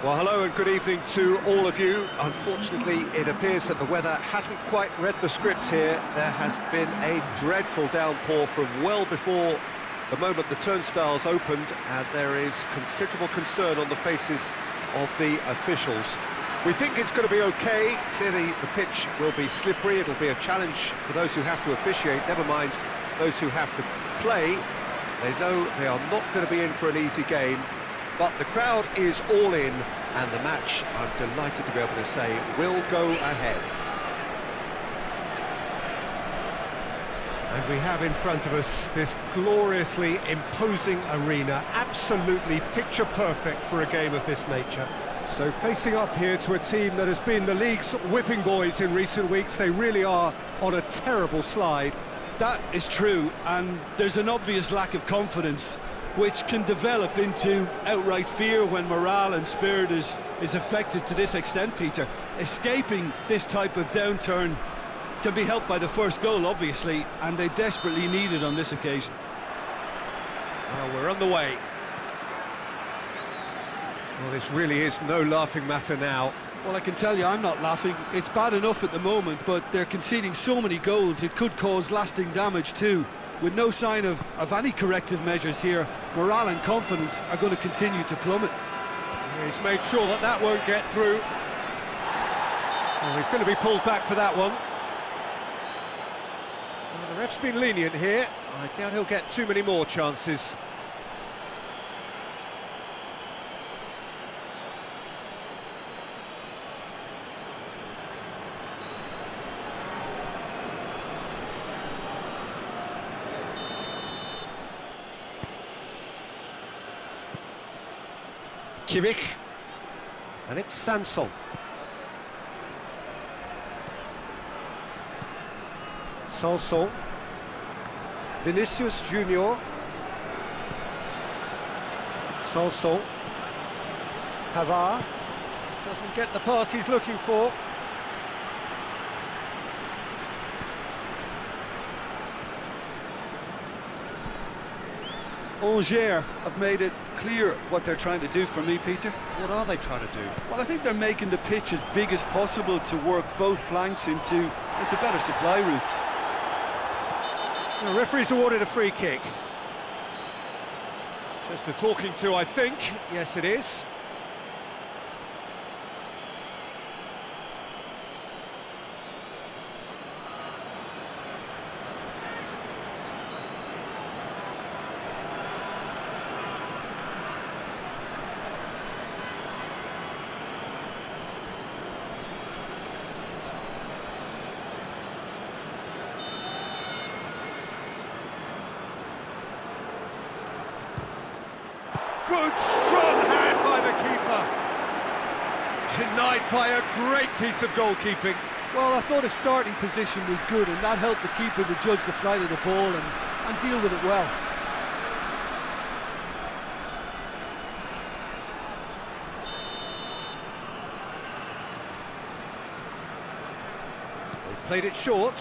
Well, hello and good evening to all of you. Unfortunately, it appears that the weather hasn't quite read the script here. There has been a dreadful downpour from well before the moment the turnstiles opened, and there is considerable concern on the faces of the officials. We think it's going to be okay. Clearly, the pitch will be slippery. It'll be a challenge for those who have to officiate, never mind those who have to play. They know they are not going to be in for an easy game. But the crowd is all in, and the match, I'm delighted to be able to say, will go ahead. And we have in front of us this gloriously imposing arena, absolutely picture perfect for a game of this nature. So facing up here to a team that has been the league's whipping boys in recent weeks, they really are on a terrible slide. That is true, and there's an obvious lack of confidence, which can develop into outright fear when morale and spirit is affected to this extent, Peter. Escaping this type of downturn can be helped by the first goal, obviously, and they desperately need it on this occasion. Well, we're on the way. Well, this really is no laughing matter now. Well, I can tell you I'm not laughing. It's bad enough at the moment, but they're conceding so many goals, it could cause lasting damage too. With no sign of any corrective measures here, morale and confidence are going to continue to plummet. He's made sure that that won't get through. Well, he's going to be pulled back for that one. Well, the ref's been lenient here. I doubt he'll get too many more chances. Kimmich, and it's Sanson. Sanson, Vinicius Junior, Sanson, Pavard, doesn't get the pass he's looking for. Angers have made it clear what they're trying to do for me, Peter. What are they trying to do? Well, I think they're making the pitch as big as possible to work both flanks into better supply routes. The referee's awarded a free kick. Just a talking to, I think. Yes, it is. Good, strong hand by the keeper. Denied by a great piece of goalkeeping. Well, I thought his starting position was good, and that helped the keeper to judge the flight of the ball and deal with it well. They've played it short.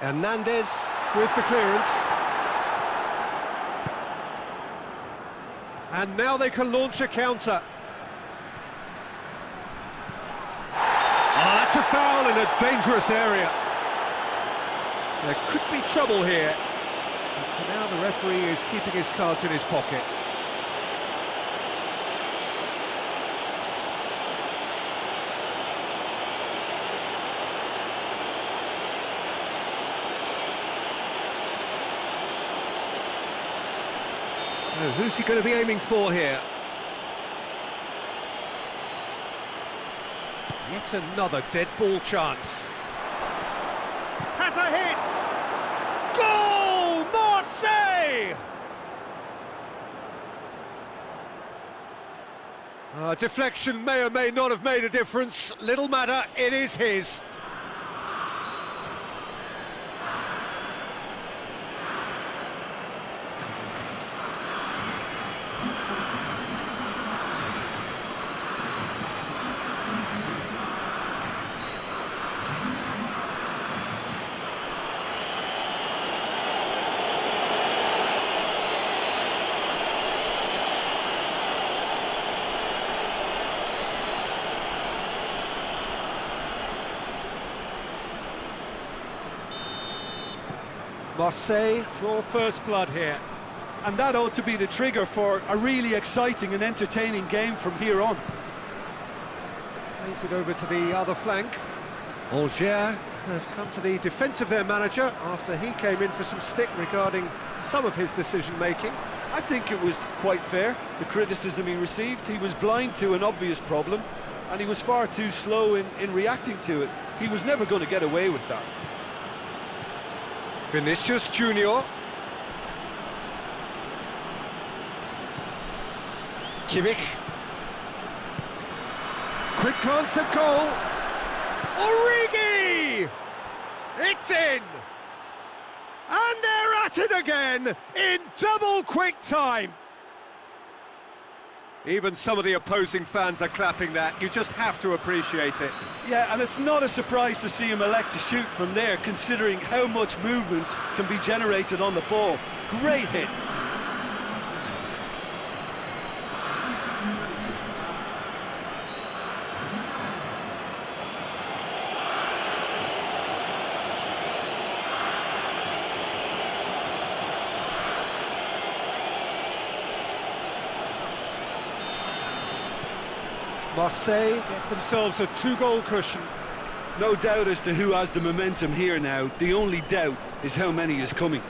Hernandez with the clearance. And now they can launch a counter. Oh, that's a foul in a dangerous area. There could be trouble here. And for now, the referee is keeping his cards in his pocket. So who's he going to be aiming for here? Yet another dead ball chance. Has a hit! Goal! Marseille! Deflection may or may not have made a difference. Little matter, it is his. Marseille draw first blood here. And that ought to be the trigger for a really exciting and entertaining game from here on. Plays it over to the other flank. Oleh have come to the defence of their manager after he came in for some stick regarding some of his decision-making. I think it was quite fair, the criticism he received. He was blind to an obvious problem, and he was far too slow in reacting to it. He was never going to get away with that. Vinicius Junior. Kimmich. Quick glance at goal. Origi! It's in! And they're at it again in double quick time. Even some of the opposing fans are clapping that. You just have to appreciate it. Yeah, and it's not a surprise to see him elect to shoot from there, considering how much movement can be generated on the ball. Great hit. Marseille get themselves a two-goal cushion. No doubt as to who has the momentum here now. The only doubt is how many is coming.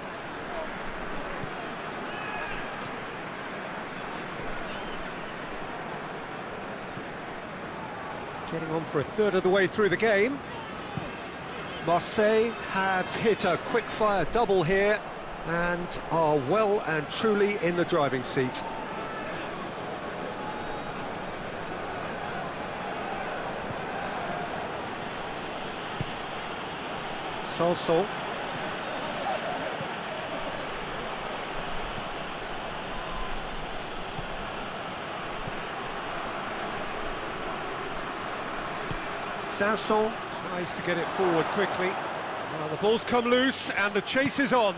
Getting on for a third of the way through the game. Marseille have hit a quick-fire double here and are well and truly in the driving seat. Sanson. Sanson tries to get it forward quickly. Well, the ball's come loose and the chase is on.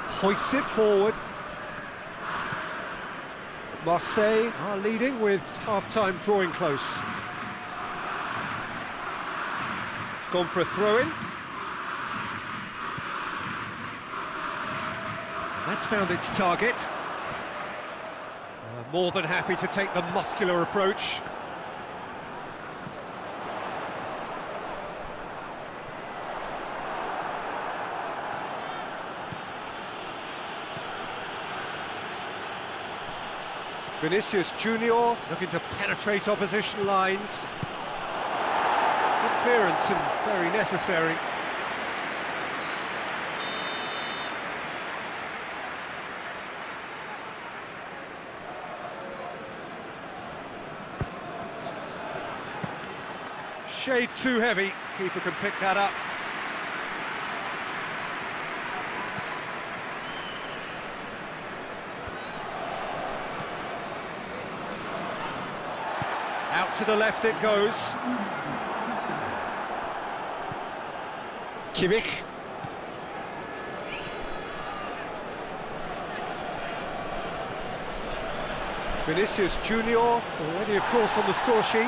Hoists it forward. Marseille are leading with half-time drawing close. It's gone for a throw-in. That's found its target. More than happy to take the muscular approach. Vinicius Junior looking to penetrate opposition lines. Good clearance and very necessary. Shade too heavy, keeper can pick that up. Out to the left it goes. Kimmich. Vinicius Junior already, of course, on the score sheet.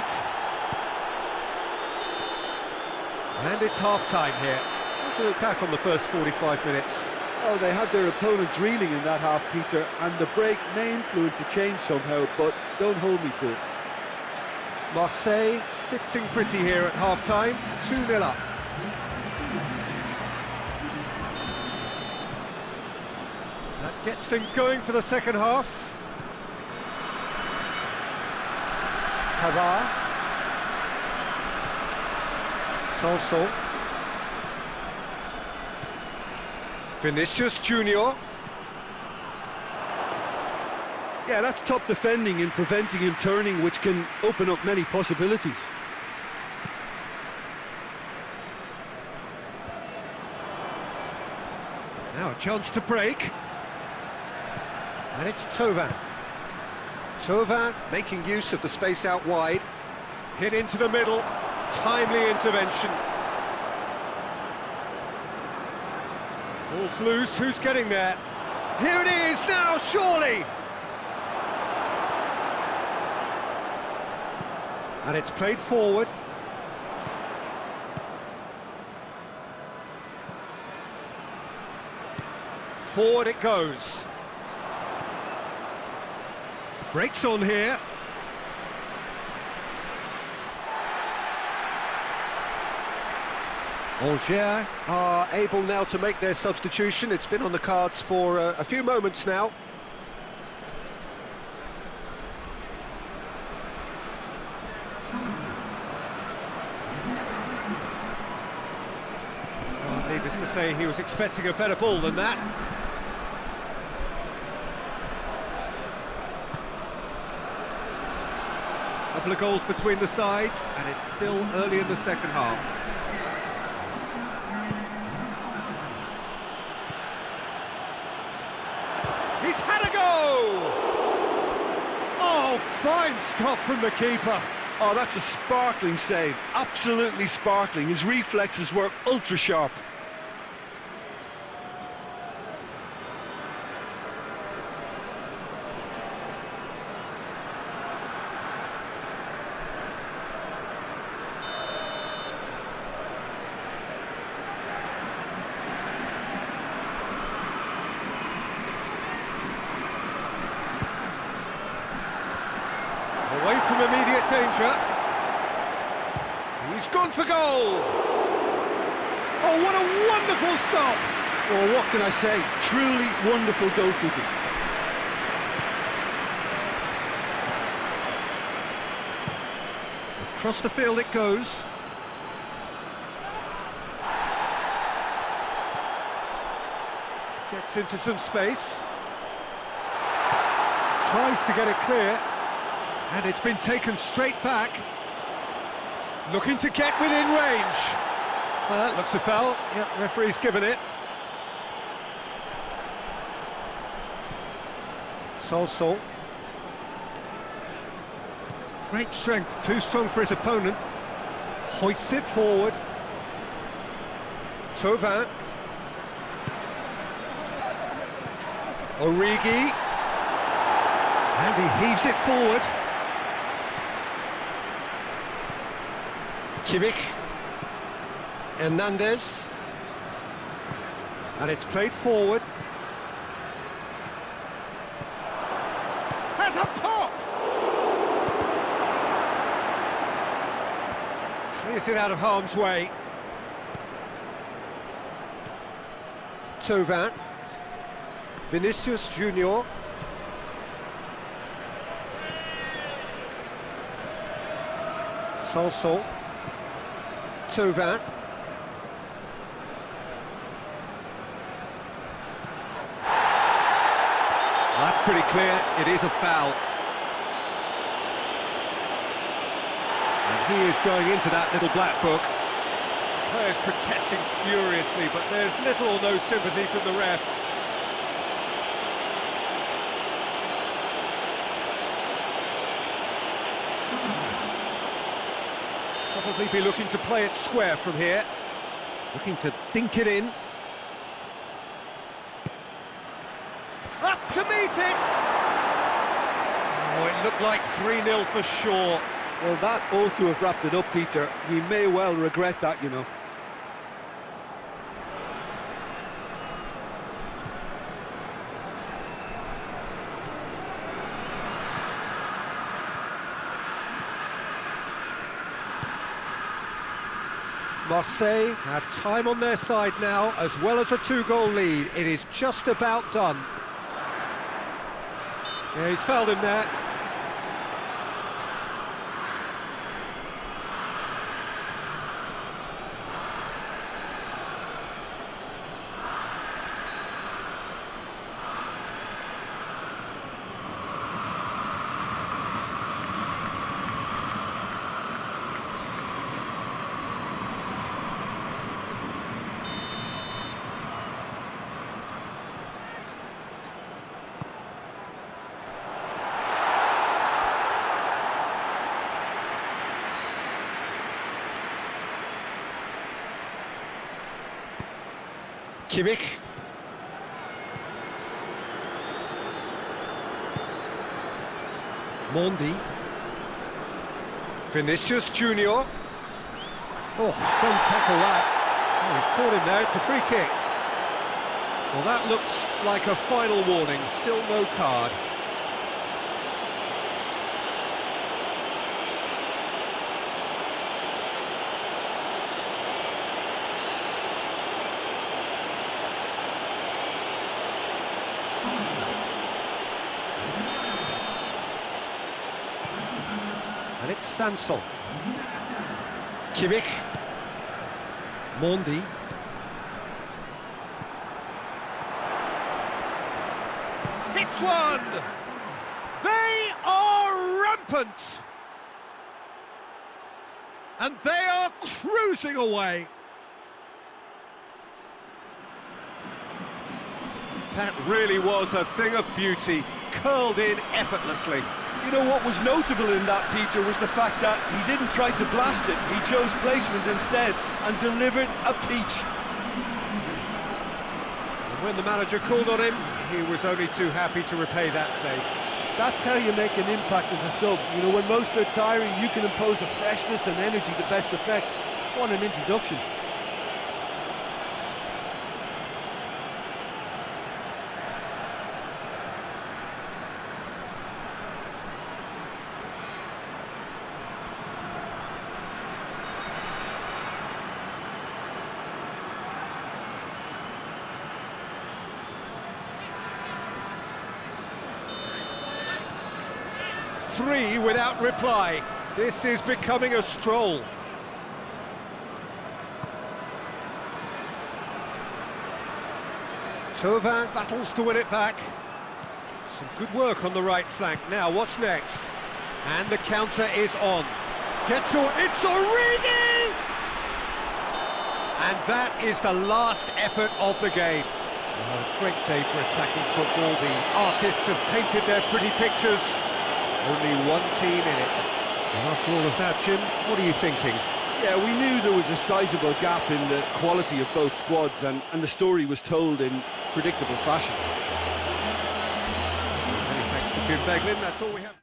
And it's half-time here. How do you look back on the first 45 minutes? Oh, they had their opponents reeling in that half, Peter, and the break may influence a change somehow, but don't hold me to it. Marseille sitting pretty here at half-time, 2-0 up. That gets things going for the second half. Pavard. Sanson. Vinicius Junior. Yeah, that's top defending in preventing him turning, which can open up many possibilities. Now a chance to break. And it's Thauvin. Thauvin making use of the space out wide. Hit into the middle. Timely intervention. Ball's loose, who's getting there? Here it is now, surely! And it's played forward. Forward it goes. Breaks on here. Olympique are able now to make their substitution. It's been on the cards for a few moments now. Well, needless to say, he was expecting a better ball than that. Couple of goals between the sides, and it's still early in the second half. He's had a go! Oh, fine stop from the keeper. Oh, that's a sparkling save, absolutely sparkling. His reflexes were ultra sharp. Away from immediate danger. He's gone for goal. Oh, what a wonderful stop. Oh, what can I say? Truly wonderful goalkeeping. Across the field it goes. Gets into some space. Tries to get it clear. And it's been taken straight back. Looking to get within range. Well, that looks a foul. Yep, referee's given it. Sol. Great strength, too strong for his opponent. Hoists it forward. Tovin. Origi. And he heaves it forward. Kimmich, Hernandez, and it's played forward. Has a pop! Clears it out of harm's way. Tovin, Vinicius Junior. Sol. Tovin. That's pretty clear, it is a foul. And he is going into that little black book. Players protesting furiously, but there's little or no sympathy from the ref. Probably be looking to play it square from here. Looking to dink it in. Up to meet it! Oh, it looked like 3-0 for sure. Well, that ought to have wrapped it up, Peter. He may well regret that, you know. Marseille have time on their side now, as well as a 2-goal lead. It is just about done. Yeah, he's fouled him there. Kimmich. Mondi. Vinicius Junior. Oh, some tackle that. Oh, he's caught him there, it's a free kick. Well, that looks like a final warning, still no card. And it's Sanson. Kimmich. Mondi. Hits one! They are rampant! And they are cruising away! That really was a thing of beauty, curled in effortlessly. You know what was notable in that, Peter, was the fact that he didn't try to blast it. He chose placement instead and delivered a peach. And when the manager called on him, he was only too happy to repay that fake. That's how you make an impact as a sub. You know, when most are tiring, you can impose a freshness and energy to best effect. What an introduction. Three without reply. This is becoming a stroll. Thauvin battles to win it back. Some good work on the right flank. Now, what's next? And the counter is on. It's Origi! And that is the last effort of the game. A great day for attacking football. The artists have painted their pretty pictures. Only one team in it. And after all of that, Jim, what are you thinking? Yeah, we knew there was a sizable gap in the quality of both squads, and the story was told in predictable fashion. Many thanks to Jim Beglin, that's all we have.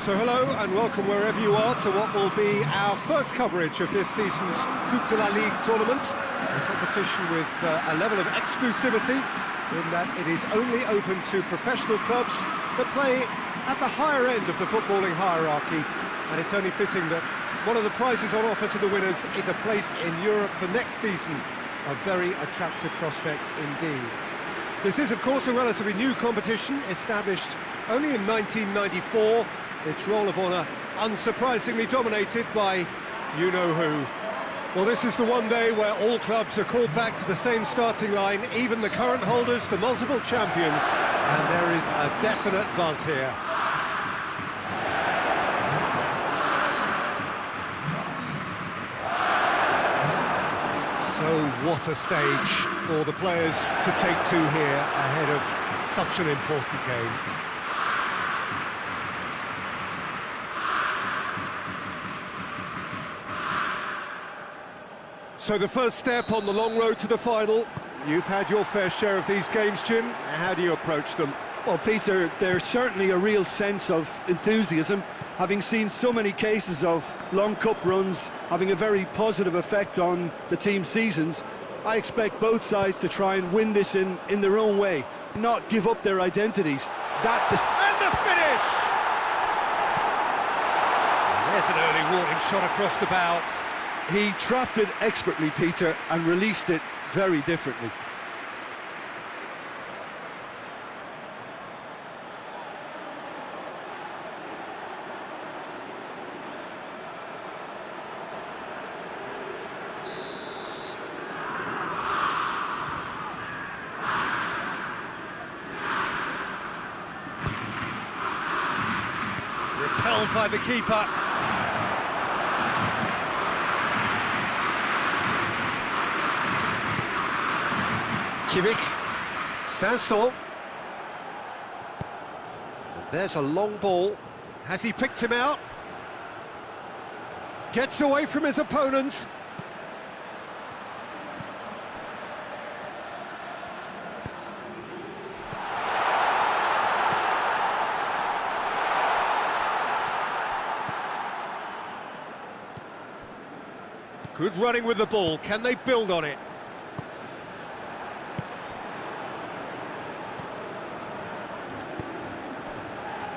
So hello and welcome wherever you are to what will be our first coverage of this season's Coupe de la Ligue tournament, a competition with a level of exclusivity in that it is only open to professional clubs that play at the higher end of the footballing hierarchy, and it's only fitting that one of the prizes on offer to the winners is a place in Europe for next season, a very attractive prospect indeed. This is of course a relatively new competition, established only in 1994, its roll of honour unsurprisingly dominated by you-know-who. Well, this is the one day where all clubs are called back to the same starting line, even the current holders, the multiple champions, and there is a definite buzz here. So what a stage for the players to take to here ahead of such an important game. So the first step on the long road to the final. You've had your fair share of these games, Jim. How do you approach them? Well, Peter, there's certainly a real sense of enthusiasm, having seen so many cases of long cup runs having a very positive effect on the team's seasons. I expect both sides to try and win this in their own way, not give up their identities. And the finish! There's an early warning shot across the bow. He trapped it expertly, Peter, and released it very differently. Repelled by the keeper. Kimmich, Sanson. And there's a long ball. Has he picked him out? Gets away from his opponents. Good running with the ball. Can they build on it?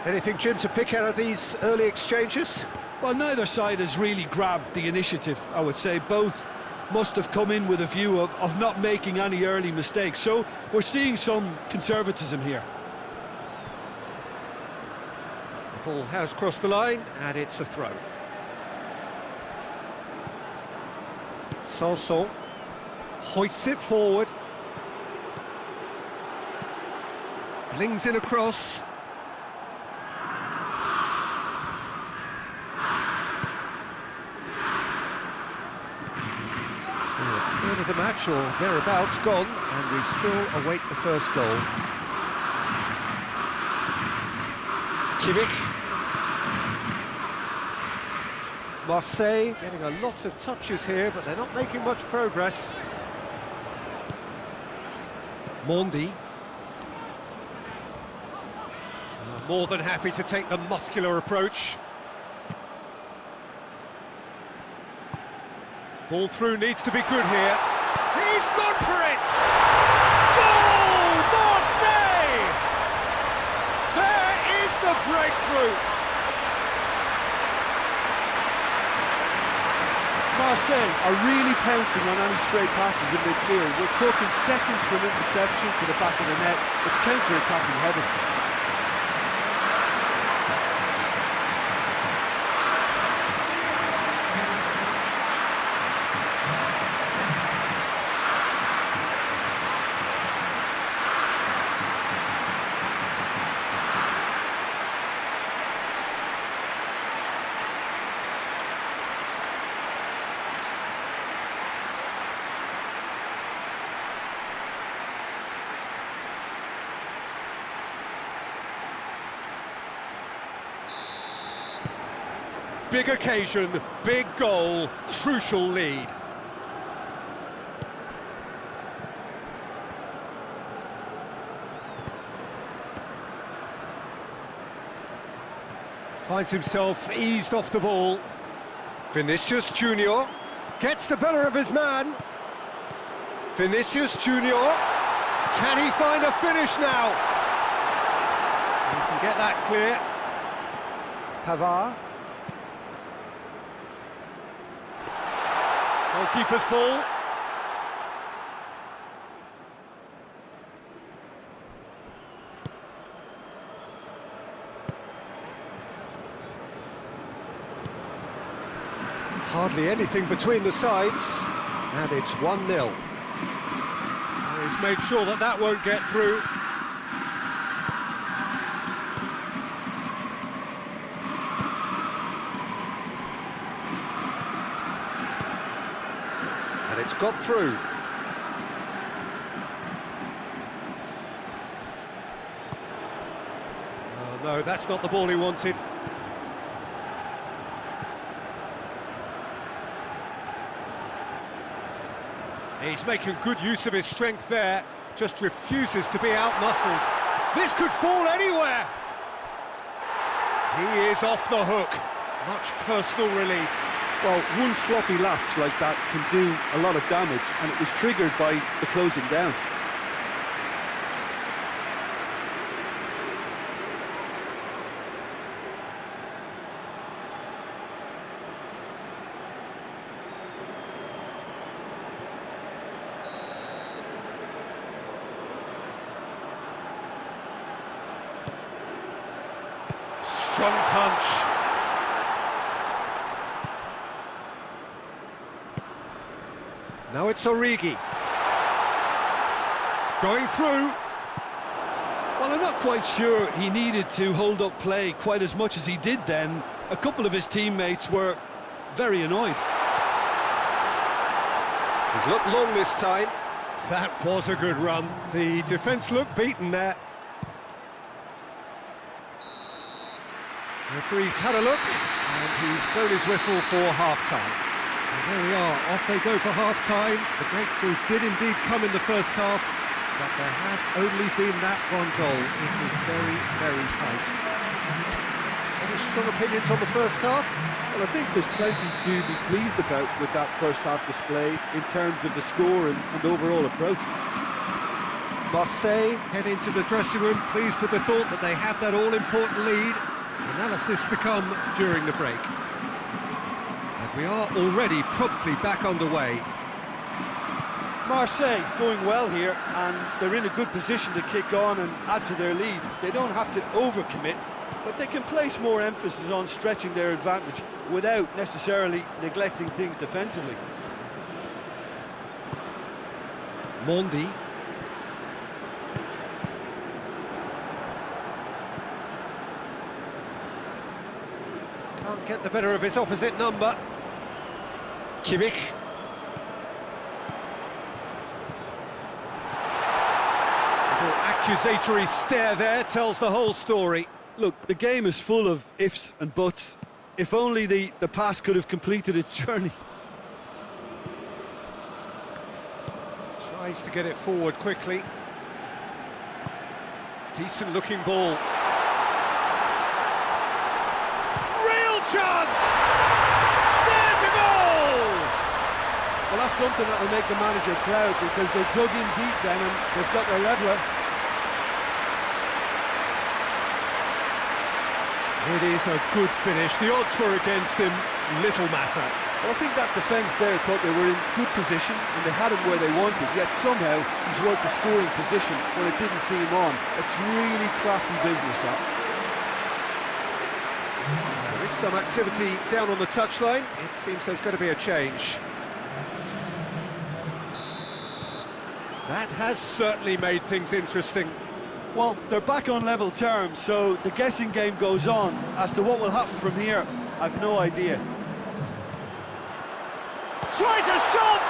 Anything, Jim, to pick out of these early exchanges? Well, neither side has really grabbed the initiative, I would say. Both must have come in with a view of not making any early mistakes. So we're seeing some conservatism here. The ball has crossed the line, and it's a throw. Sanson hoists it forward. Flings in a cross. A third of the match or thereabouts gone, and we still await the first goal. Kimmich. Marseille getting a lot of touches here, but they're not making much progress. Mondi. More than happy to take the muscular approach. Ball through needs to be good here. He's gone for it! Goal! Marseille! There is the breakthrough! Marseille are really pouncing on any straight passes in midfield. We're talking seconds from interception to the back of the net. It's counter-attacking heaven. Big occasion, big goal, crucial lead. Finds himself eased off the ball. Vinicius Junior gets the better of his man. Vinicius Junior, can he find a finish now? He can get that clear. Pavard. Goalkeeper's ball. Hardly anything between the sides, and it's 1-0. He's made sure that that won't get through. And it's got through. Oh, no, that's not the ball he wanted. He's making good use of his strength there, just refuses to be out-muscled. This could fall anywhere! He is off the hook. Much personal relief. Well, one sloppy lapse like that can do a lot of damage, and it was triggered by the closing down. Strong punch. Now it's Origi. Going through. Well, I'm not quite sure he needed to hold up play quite as much as he did then. A couple of his teammates were very annoyed. He's looked long this time. That was a good run. The defence looked beaten there. The referee's had a look, and he's blown his whistle for half-time. And there we are, off they go for half-time. The breakthrough did indeed come in the first half, but there has only been that one goal. It was very, very tight. Any strong opinions on the first half? Well, I think there's plenty to be pleased about with that first half display in terms of the score and overall approach. Marseille head into the dressing room pleased with the thought that they have that all-important lead. Analysis to come during the break. And we are already promptly back underway. Marseille going well here, and they're in a good position to kick on and add to their lead. They don't have to overcommit, but they can place more emphasis on stretching their advantage without necessarily neglecting things defensively. Mondi. Can't get the better of his opposite number. Kimmich. Little accusatory stare there tells the whole story. Look, the game is full of ifs and buts. If only the pass could have completed its journey. Tries to get it forward quickly. Decent looking ball. Chance! There's a goal! Well, that's something that will make the manager proud, because they dug in deep then and they've got their leveller. It is a good finish. The odds were against him, little matter. Well, I think that defence there thought they were in good position and they had him where they wanted, yet somehow he's worked the scoring position when it didn't see him on. It's really crafty business, that. There is some activity down on the touchline. It seems there's going to be a change. That has certainly made things interesting. Well, they're back on level terms, so the guessing game goes on. As to what will happen from here, I've no idea. Tries a shot!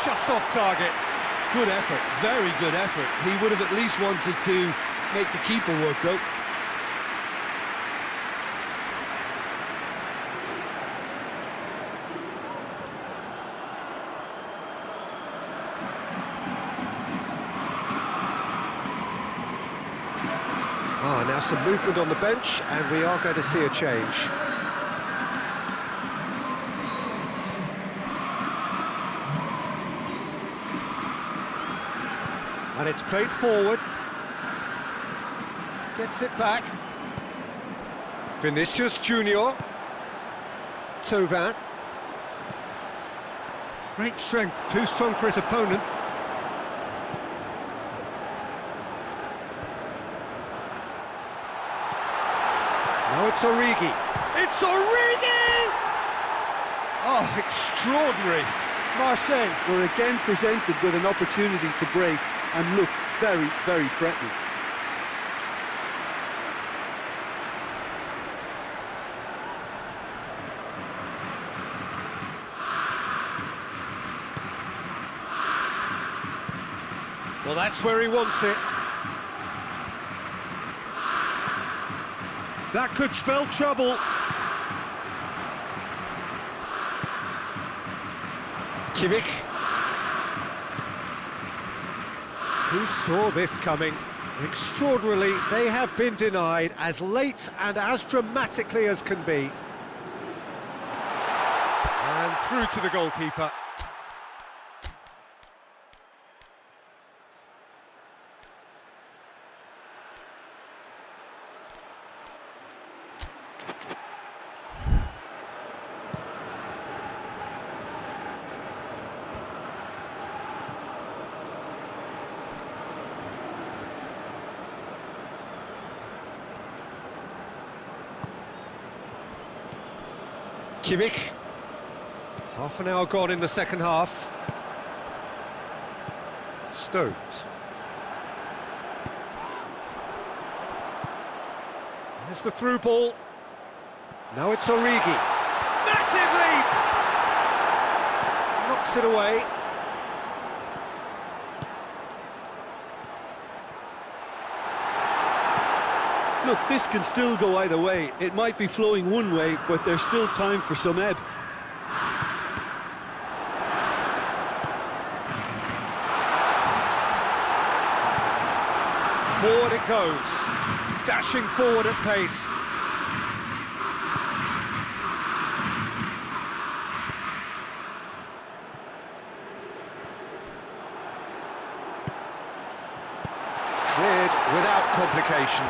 Just off target. Good effort, very good effort. He would have at least wanted to make the keeper work, though. Now some movement on the bench, and we are going to see a change. And it's played forward. Gets it back. Vinicius Junior. Thauvin. Great strength, too strong for his opponent. Now it's Origi. It's Origi! Oh, extraordinary. Marseille were again presented with an opportunity to break and look very, very threatening. Well, that's where he wants it. That could spell trouble. Kimmich. Who saw this coming? Extraordinarily, they have been denied as late and as dramatically as can be. And through to the goalkeeper. Kimmich. Half an hour gone in the second half. Stones. There's the through ball. Now it's Origi. Massive leap! Knocks it away. Look, this can still go either way. It might be flowing one way, but there's still time for some ebb. Forward it goes, dashing forward at pace. Cleared without complication.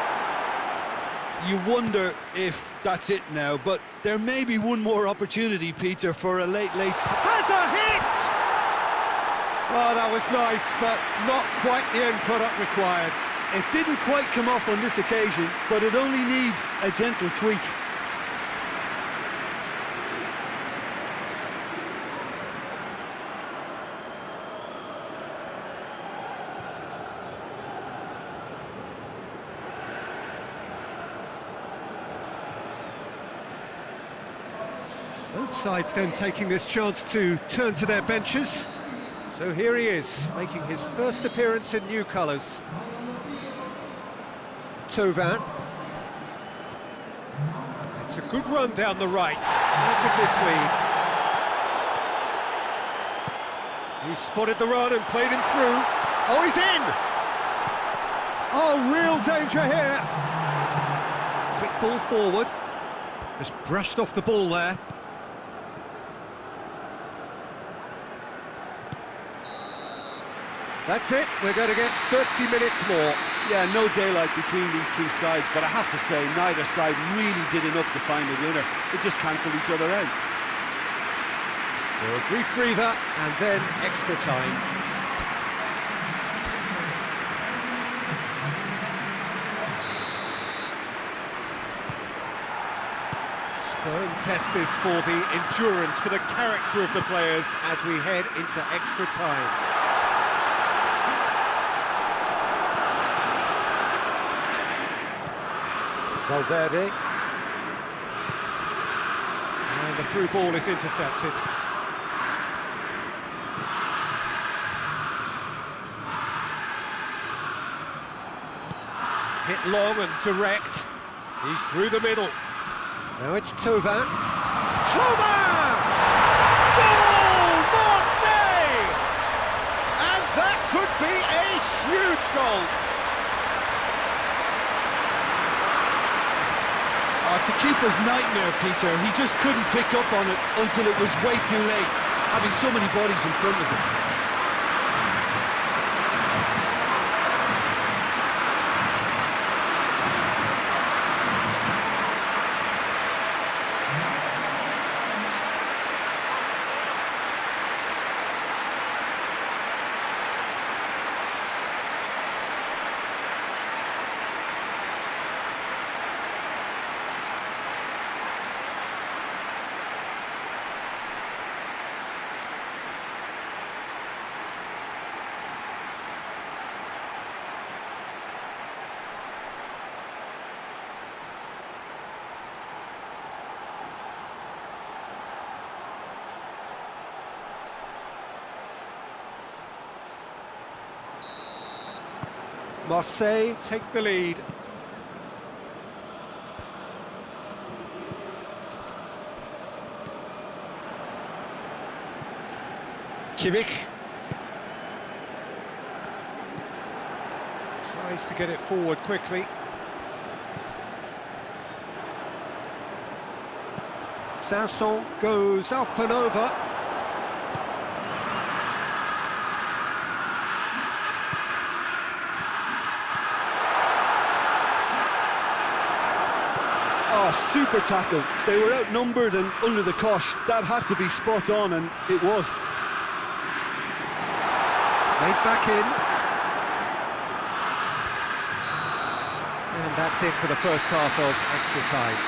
You wonder if that's it now, but there may be one more opportunity, Peter, for a late start. Has a hit! Oh, that was nice, but not quite the end product required. It didn't quite come off on this occasion, but it only needs a gentle tweak. Both sides then taking this chance to turn to their benches. So here he is, making his first appearance in new colours. Tovan. It's a good run down the right. Look at this lead. He spotted the run and played him through. Oh, he's in! Oh, real danger here. Quick ball forward. Just brushed off the ball there. That's it, we're going to get 30 minutes more. Yeah, no daylight between these two sides, but I have to say, neither side really did enough to find a winner. They just cancelled each other out. So a brief breather, and then extra time. Stern test this for the endurance, for the character of the players as we head into extra time. Valverde. And the through ball is intercepted. Hit long and direct. He's through the middle. Now it's Tovan. Tovan! Goal! Marseille! And that could be a huge goal. It's a keeper's nightmare, Peter. He just couldn't pick up on it until it was way too late, having so many bodies in front of him. Marseille take the lead. Kimmich tries to get it forward quickly. Sanson goes up and over. Oh, super tackle. They were outnumbered and under the cosh. That had to be spot on, and it was. Laid back in. And that's it for the first half of extra time.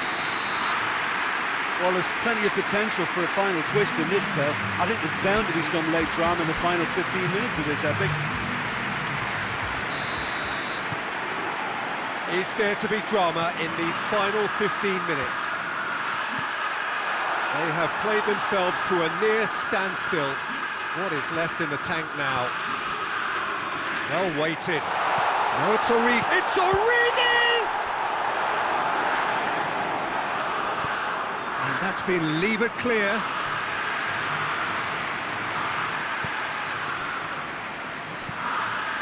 Well, there's plenty of potential for a final twist in this tale. I think there's bound to be some late drama in the final 15 minutes of this epic. Is there to be drama in these final 15 minutes? They have played themselves to a near standstill. What is left in the tank now? Well weighted. No, it's Origi. It's Origi! And that's been levered clear.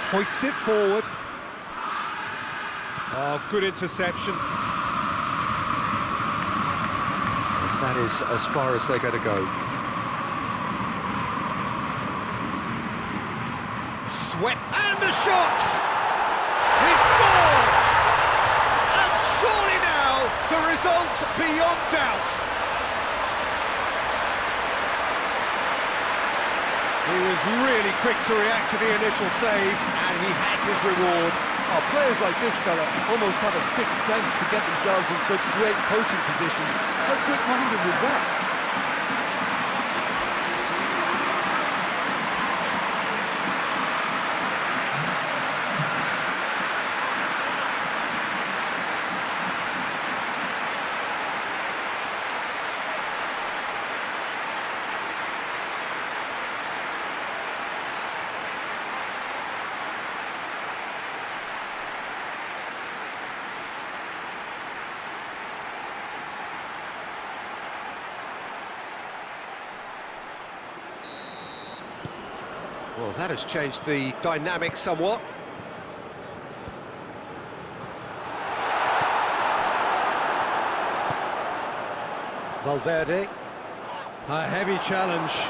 Hoists it forward. Oh, good interception. That is as far as they're going to go. Swept, and the shot! He scored! And surely now, the result beyond doubt. He was really quick to react to the initial save, and he has his reward. Oh, players like this fella almost have a sixth sense to get themselves in such great coaching positions. How quick-minded was that? Well, that has changed the dynamic somewhat. Valverde. A heavy challenge.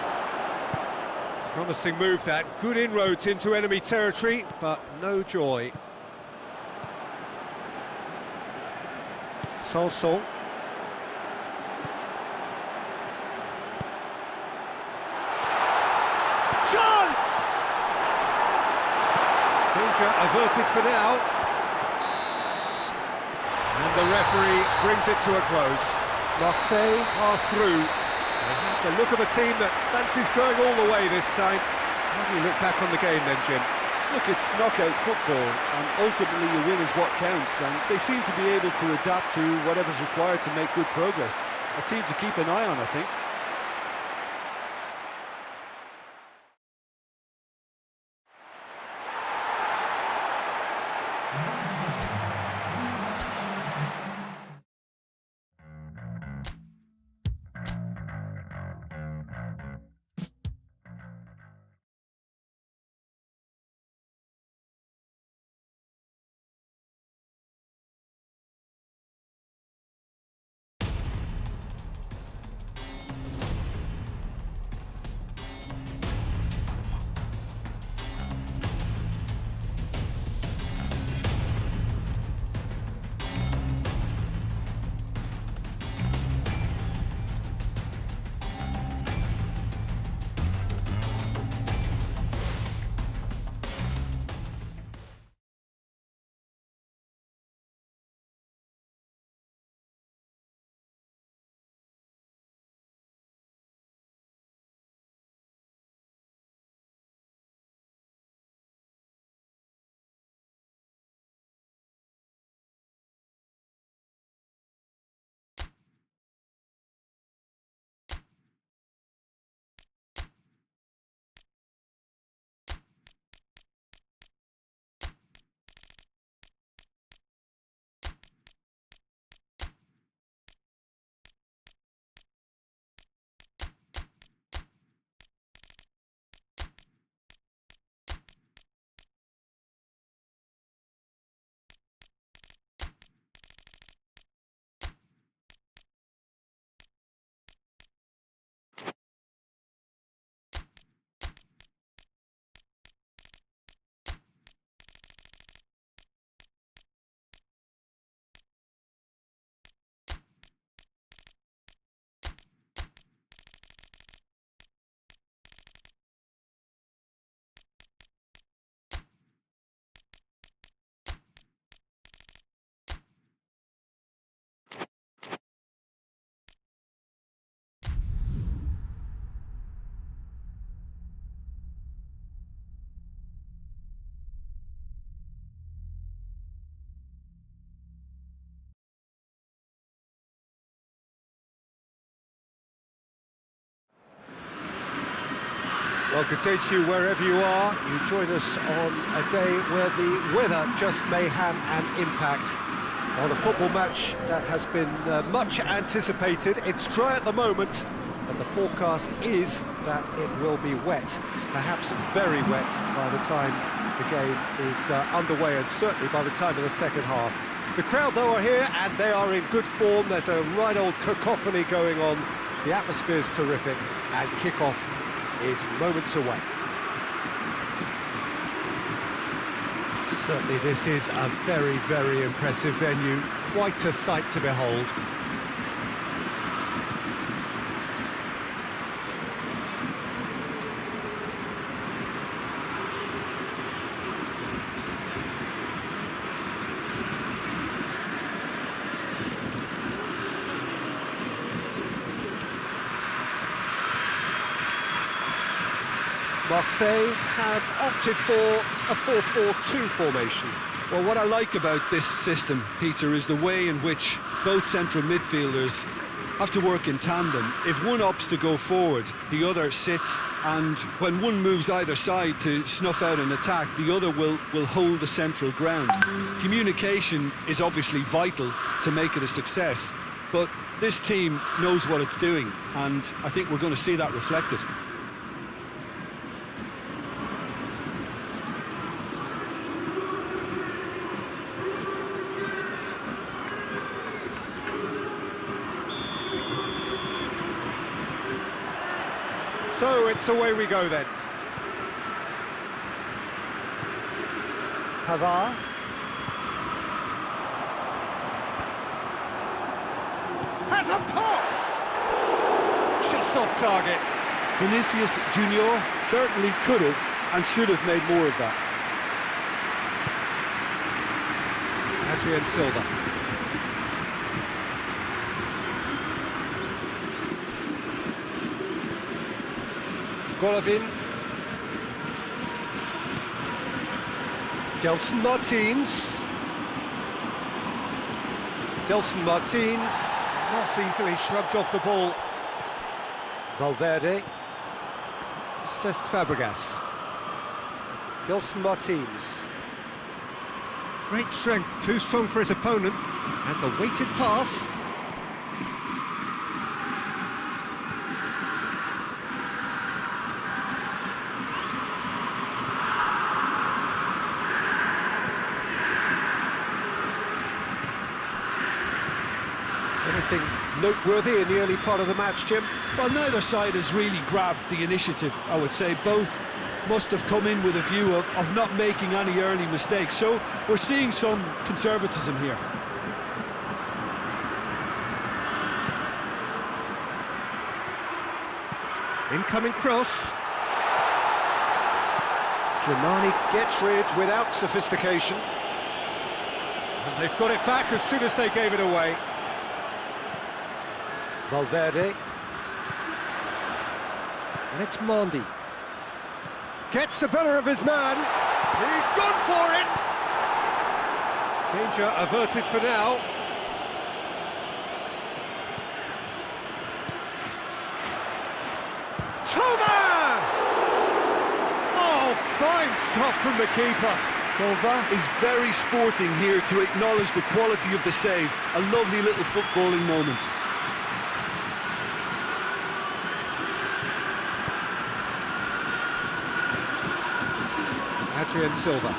Promising move that. Good inroads into enemy territory, but no joy. Sanson. Chance! Danger averted for now. And the referee brings it to a close. Marseille are through. They have the look of a team that fancies going all the way this time. How do you look back on the game then, Jim? Look, it's knockout football, and ultimately you win is what counts, and they seem to be able to adapt to whatever's required to make good progress. A team to keep an eye on, I think. Well, good day to you wherever you are. You join us on a day where the weather just may have an impact on a football match that has been much anticipated. It's dry at the moment, and the forecast is that it will be wet, perhaps very wet by the time the game is underway, and certainly by the time of the second half. The crowd, though, are here, and they are in good form. There's a right old cacophony going on. The atmosphere's terrific, and kick-off is moments away. Certainly this is a very, very impressive venue. Quite a sight to behold. Marseille have opted for a 4-4-2 formation. Well, what I like about this system, Peter, is the way in which both central midfielders have to work in tandem. If one opts to go forward, the other sits, and when one moves either side to snuff out an attack, the other will hold the central ground. Communication is obviously vital to make it a success, but this team knows what it's doing, and I think we're going to see that reflected. So it's away we go then. Pavard. Has a pop! Just off target. Vinicius Junior certainly could have and should have made more of that. Adrian Silva. Golovin. Gelson Martins. Gelson Martins not easily shrugged off the ball. Valverde. Cesc Fabregas. Gelson Martins. Great strength, too strong for his opponent. And the weighted pass. Anything noteworthy in the early part of the match, Jim? Well, neither side has really grabbed the initiative, I would say. Both must have come in with a view of not making any early mistakes. So we're seeing some conservatism here. Incoming cross. Slimani gets rid without sophistication. And they've got it back as soon as they gave it away. Valverde. And it's Mondi. Gets the better of his man. He's gone for it! Danger averted for now. Toma! Oh, fine stop from the keeper. Tova is very sporting here to acknowledge the quality of the save. A lovely little footballing moment. Adrian Silva.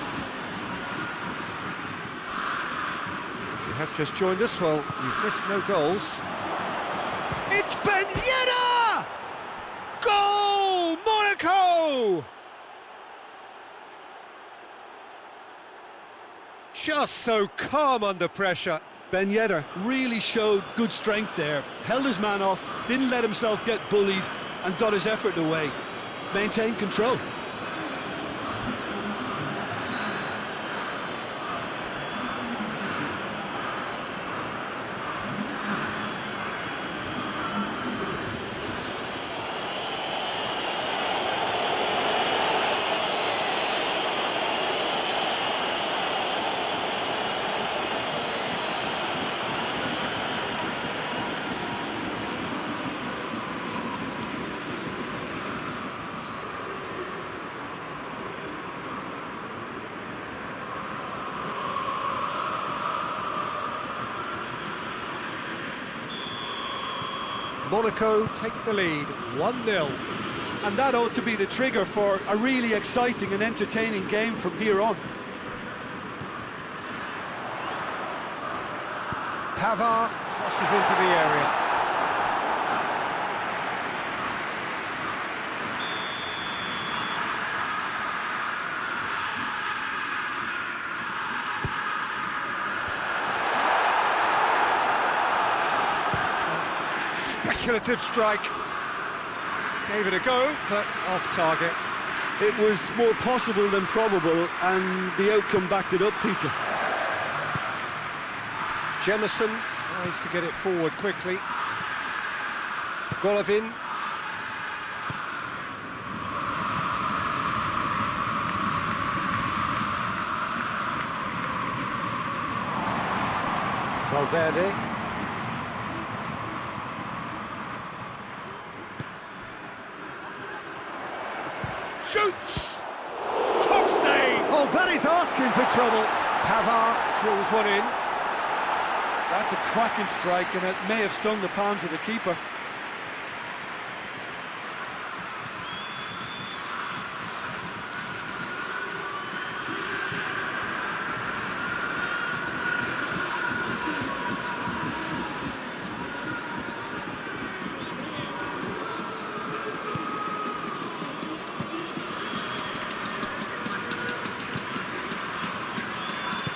If you have just joined us, well, you've missed no goals. It's Ben Yedder! Goal! Monaco! Just so calm under pressure. Ben Yedder really showed good strength there. Held his man off, didn't let himself get bullied, and got his effort away. Maintained control. Monaco take the lead, 1-0. And that ought to be the trigger for a really exciting and entertaining game from here on. Pavard crosses into the area. Speculative strike. Gave it a go, but off target. It was more possible than probable, and the outcome backed it up, Peter. Jemison tries to get it forward quickly. Golovin. Valverde. Shoots! Top save! Oh, that is asking for trouble. Pavard drills one in. That's a cracking strike, and it may have stung the palms of the keeper.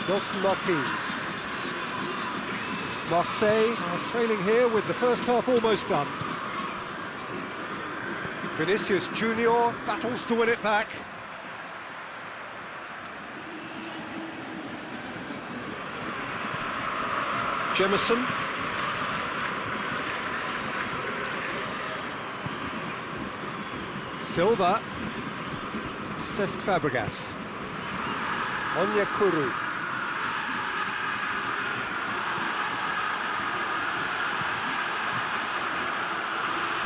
Dos Martins. Marseille are trailing here with the first half almost done. Vinicius Junior battles to win it back. Jemison. Silva. Cesc Fabregas. Onyekuru.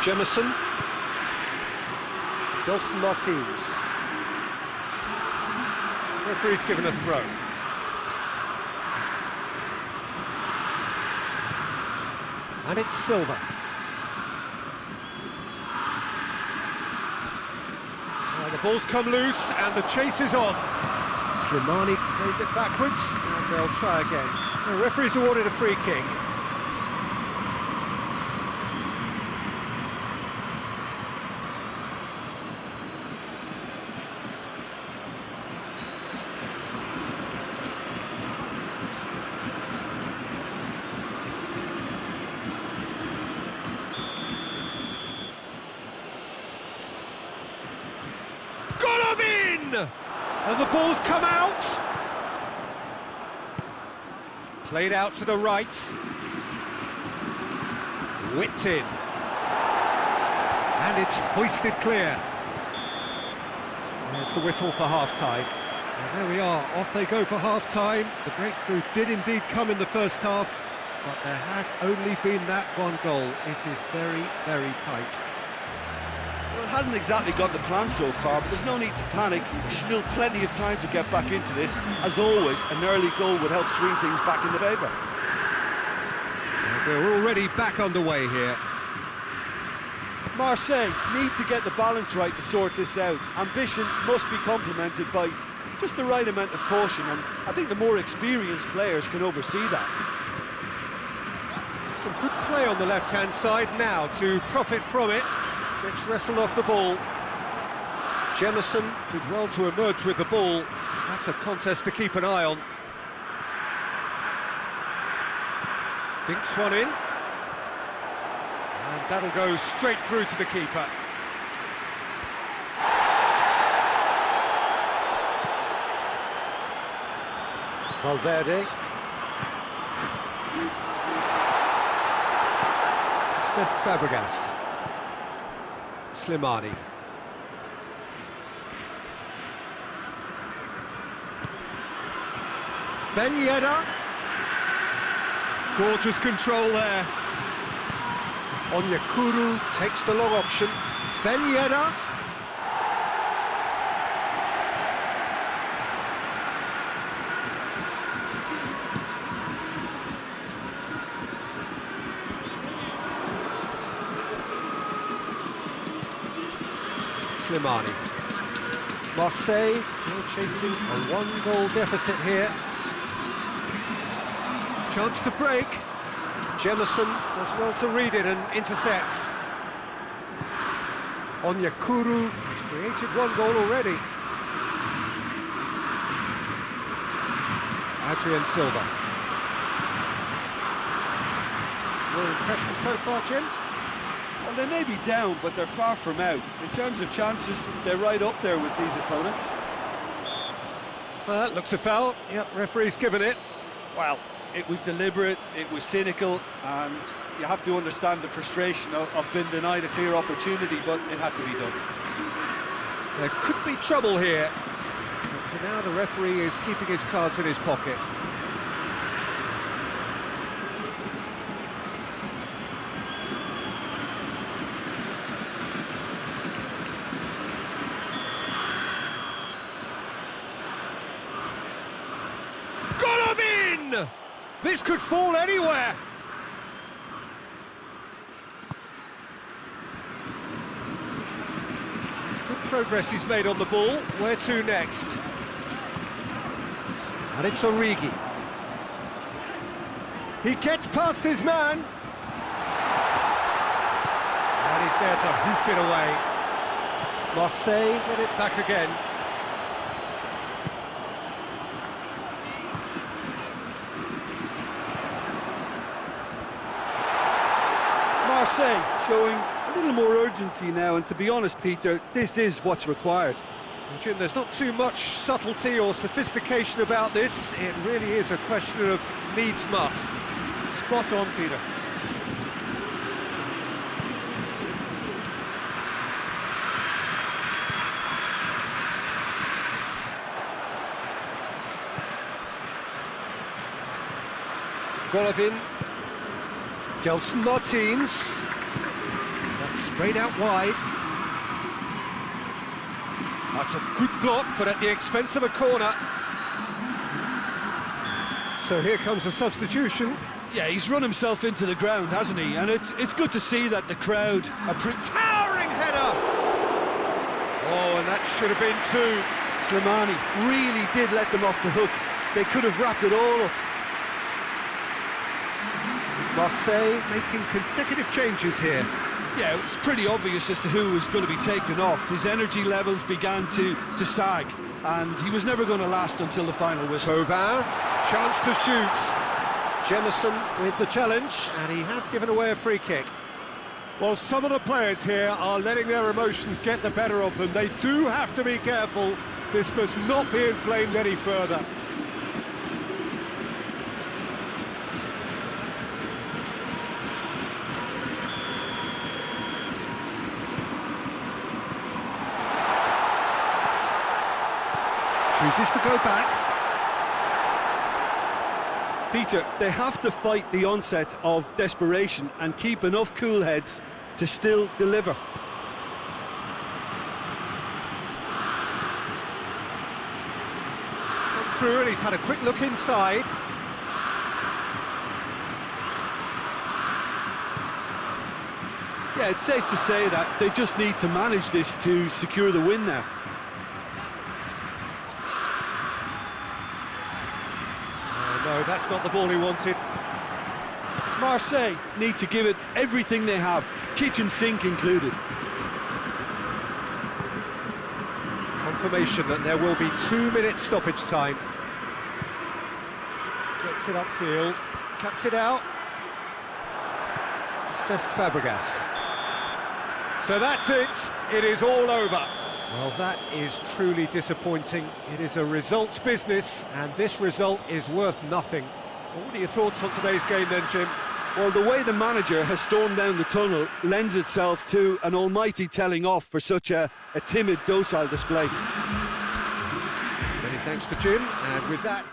Jemison. Dos Martins. Referee's given a throw. And it's Silva. Now the ball's come loose and the chase is on. Slimani plays it backwards and they'll try again. The referee's awarded a free kick. And the ball's come out. Played out to the right. Whipped in. And it's hoisted clear. There's the whistle for half-time. And there we are, off they go for half-time. The breakthrough did indeed come in the first half, but there has only been that one goal. It is very, very tight. Well, it hasn't exactly got the plan so far, but there's no need to panic. There's still plenty of time to get back into this. As always, an early goal would help swing things back in the favour. We're already back underway here. Marseille need to get the balance right to sort this out. Ambition must be complemented by just the right amount of caution, and I think the more experienced players can oversee that. Some good play on the left-hand side now to profit from it. Gets wrestled off the ball. Jemison did well to emerge with the ball. That's a contest to keep an eye on. Dinks one in. And that'll go straight through to the keeper. Valverde. Cesc Fabregas. Slimani. Ben Yedder. Gorgeous control there. Onyekuru takes the long option. Ben Yedder. Slimani. Marseille still chasing a one-goal deficit here. Chance to break. Jemison does well to read it and intercepts. Onyekuru has created one goal already. Adrian Silva. Your impression so far, Jim? Well, they may be down, but they're far from out. In terms of chances, they're right up there with these opponents. Well, that looks a foul. Yep, referee's given it. Well, it was deliberate, it was cynical, and you have to understand the frustration of being denied a clear opportunity, but it had to be done. There could be trouble here. But for now, the referee is keeping his cards in his pocket. Golovin! This could fall anywhere! It's good progress he's made on the ball. Where to next? And it's Origi. He gets past his man. And he's there to hoof it away. Marseille get it back again. Marseille showing a little more urgency now, and to be honest, Peter, this is what's required. Well, Jim, there's not too much subtlety or sophistication about this. It really is a question of needs must. Spot on, Peter. Golovin. Gelson Martins. That's sprayed out wide. That's a good block, but at the expense of a corner. So here comes a substitution. Yeah, he's run himself into the ground, hasn't he? And it's good to see that the crowd Towering header! Oh, and that should have been two. Slimani really did let them off the hook. They could have wrapped it all up. Marseille making consecutive changes here. Yeah, it was pretty obvious as to who was going to be taken off. His energy levels began to sag, and he was never going to last until the final whistle. Bovin, chance to shoot. Jemison with the challenge, and he has given away a free kick. Well, some of the players here are letting their emotions get the better of them. They do have to be careful. This must not be inflamed any further. Chooses to go back. Peter, they have to fight the onset of desperation and keep enough cool heads to still deliver. He's come through and he's had a quick look inside. Yeah, it's safe to say that they just need to manage this to secure the win now. No, that's not the ball he wanted. Marseille need to give it everything they have, kitchen sink included. Confirmation that there will be 2 minutes stoppage time. Gets it upfield, cuts it out. Cesc Fabregas. So that's it. It is all over. Well, that is truly disappointing. It is a results business, and this result is worth nothing. What are your thoughts on today's game then, Jim? Well, the way the manager has stormed down the tunnel lends itself to an almighty telling off for such a timid, docile display. Many thanks to Jim, and with that...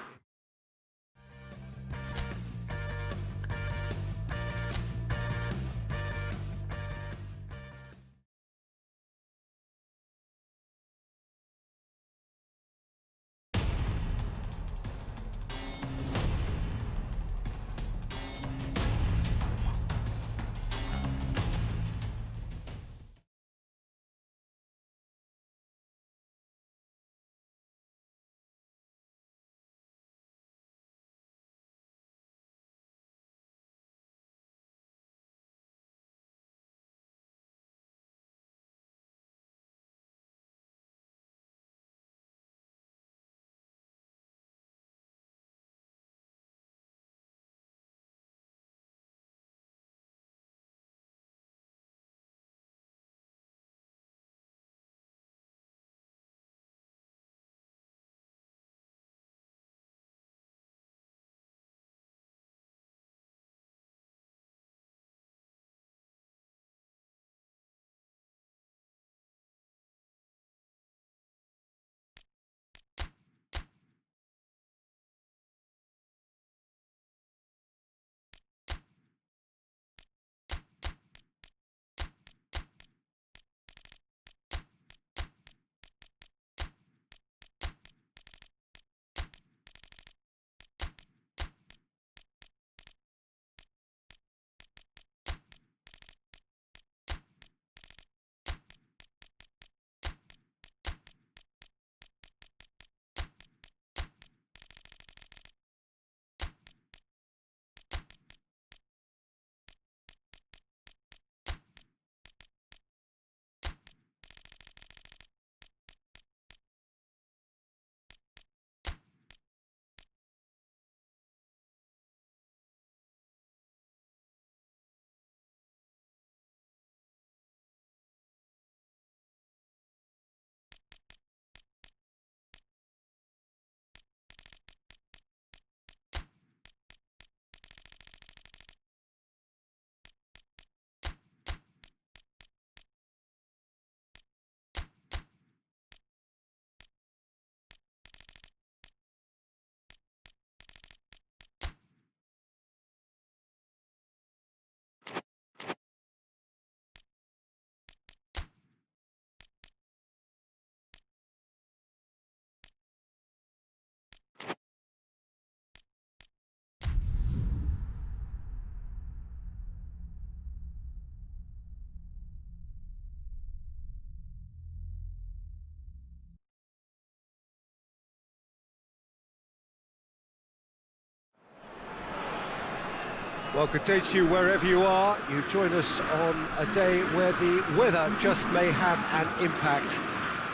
Well, good day to you wherever you are. You join us on a day where the weather just may have an impact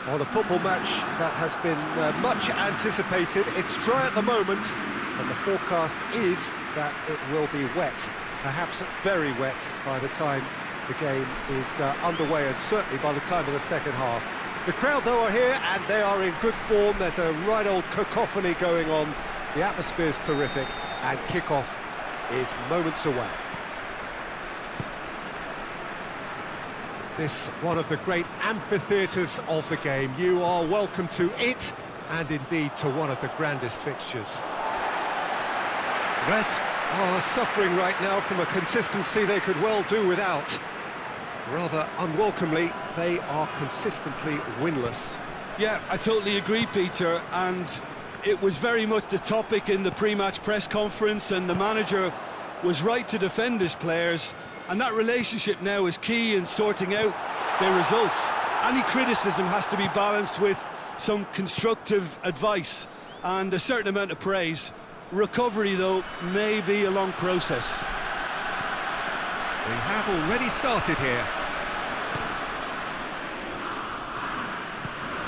on a football match that has been much anticipated. It's dry at the moment, and the forecast is that it will be wet, perhaps very wet by the time the game is underway, and certainly by the time of the second half. The crowd, though, are here, and they are in good form. There's a right old cacophony going on. The atmosphere's terrific, and kick-off is moments away. This one of the great amphitheatres of the game. You are welcome to it, and indeed to one of the grandest fixtures. Brest are suffering right now from a consistency they could well do without. Rather unwelcomely, they are consistently winless. Yeah, I totally agree, Peter, and it was very much the topic in the pre-match press conference, and the manager was right to defend his players, and that relationship now is key in sorting out their results. Any criticism has to be balanced with some constructive advice and a certain amount of praise. Recovery, though, may be a long process. We have already started here.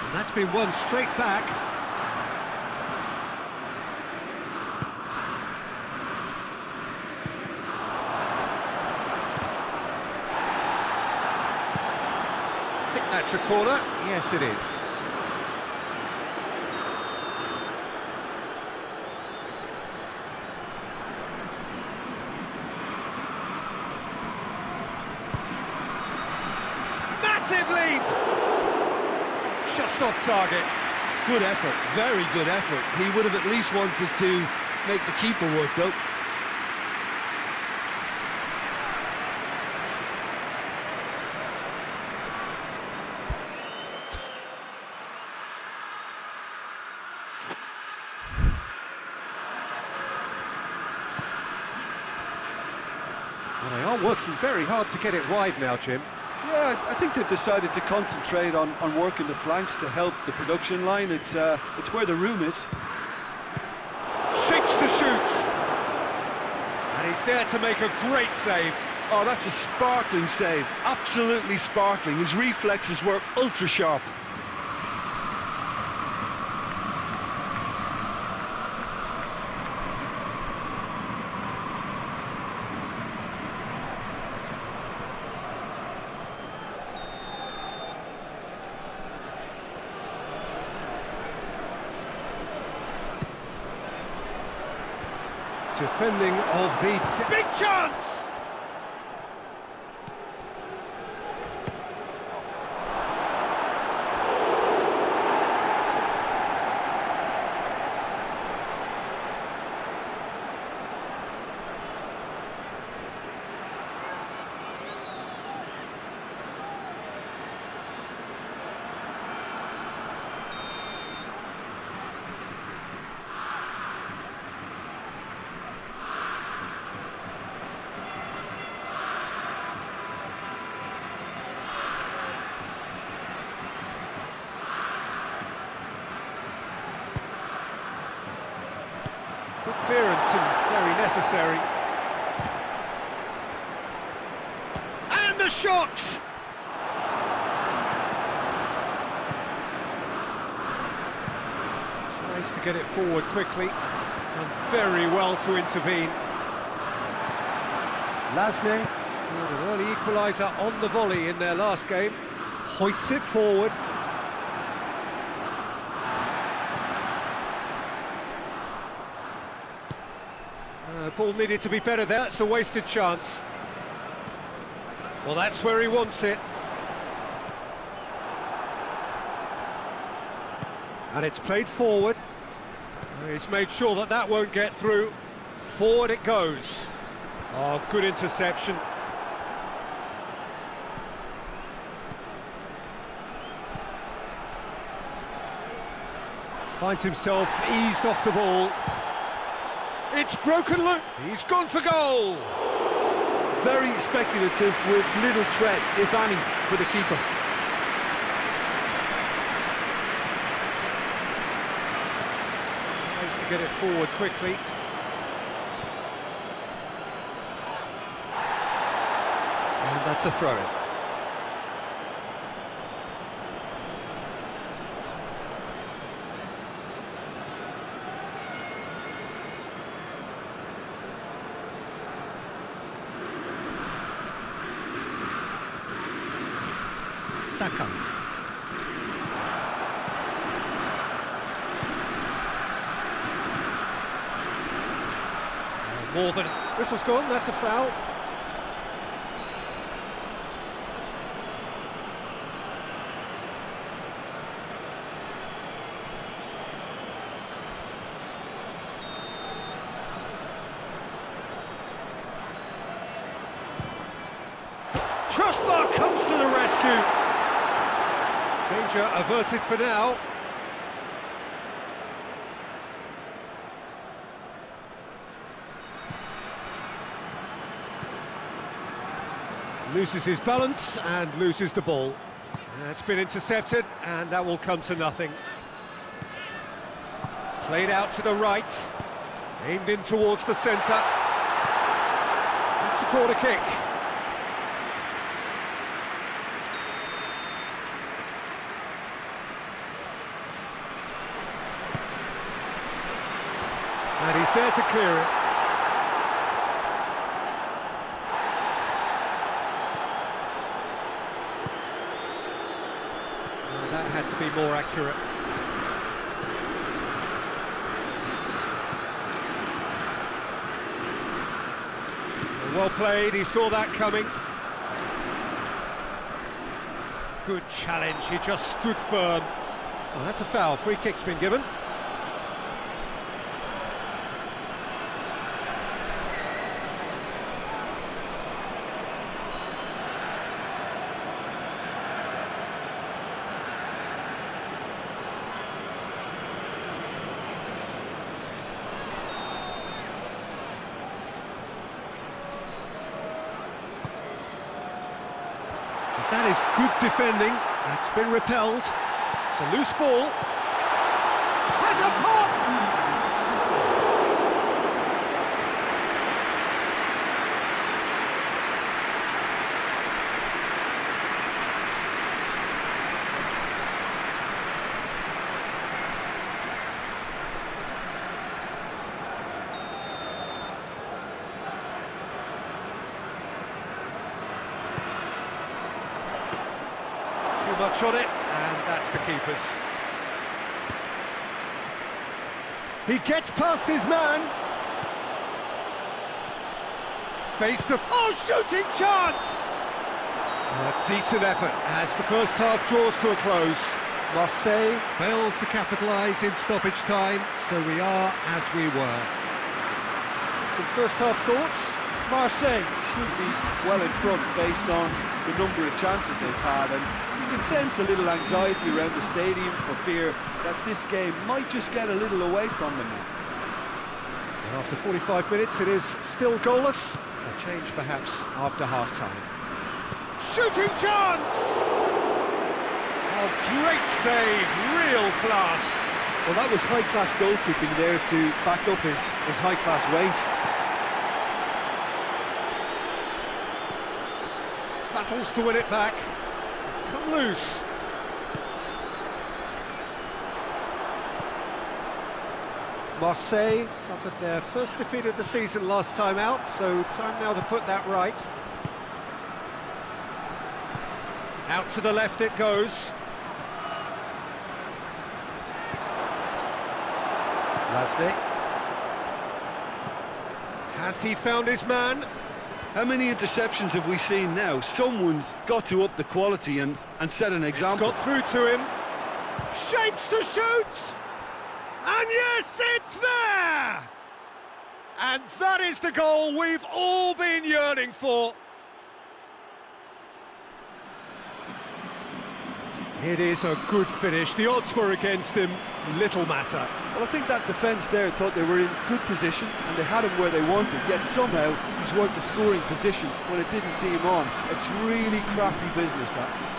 And that's been won straight back. I think that's a corner. Yes, it is. Massive leap! Just off target. Good effort, very good effort. He would have at least wanted to make the keeper work, though. Well, they are working very hard to get it wide now, Jim. Yeah, I think they've decided to concentrate on working the flanks to help the production line. It's where the room is. Shakes to shoot. And he's there to make a great save. Oh, that's a sparkling save. Absolutely sparkling. His reflexes were ultra sharp. Defending of the big chance! Good clearance and very necessary. And the shot! Tries to get it forward quickly. Done very well to intervene. Lasne scored an early equaliser on the volley in their last game. Hoists it forward. Ball needed to be better there. That's a wasted chance. Well, that's where he wants it. And it's played forward. He's made sure that that won't get through. Forward it goes. Oh, good interception. Finds himself eased off the ball. It's broken loose. He's gone for goal. Very speculative with little threat, if any, for the keeper. Tries to get it forward quickly. That's a throw-in. Saka. More than... Whistle's gone, that's a foul. Crossbar comes to the rescue. Danger averted for now. Loses his balance and loses the ball. It's been intercepted and that will come to nothing. Played out to the right, aimed in towards the centre. That's a corner kick. And he's there to clear it. Well, that had to be more accurate. Well played, he saw that coming. Good challenge, he just stood firm. Oh, that's a foul, free kick's been given. That is good defending. That's been repelled. It's a loose ball. Has a pop! Too much on it, and that's the keeper's. He gets past his man. Face to... Oh, shooting chance! A decent effort as the first half draws to a close. Marseille failed to capitalise in stoppage time, so we are as we were. Some first half thoughts? Marseille should be well in front based on the number of chances they've had, and you can sense a little anxiety around the stadium for fear that this game might just get a little away from them now. And after 45 minutes it is still goalless. A change perhaps after half-time. Shooting chance! Oh, great save, real class. Well, that was high-class goalkeeping there to back up his high-class wage. Battles to win it back. It's come loose. Marseille suffered their first defeat of the season last time out, so time now to put that right. Out to the left it goes. Lasnik. Has he found his man? How many interceptions have we seen now? Someone's got to up the quality and set an example. It's got through to him. Shapes to shoot! And yes, it's there! And that is the goal we've all been yearning for. It is a good finish. The odds were against him. Little matter. Well, I think that defence there thought they were in good position and they had him where they wanted, yet somehow he's worked the scoring position when it didn't see him on. It's really crafty business, that.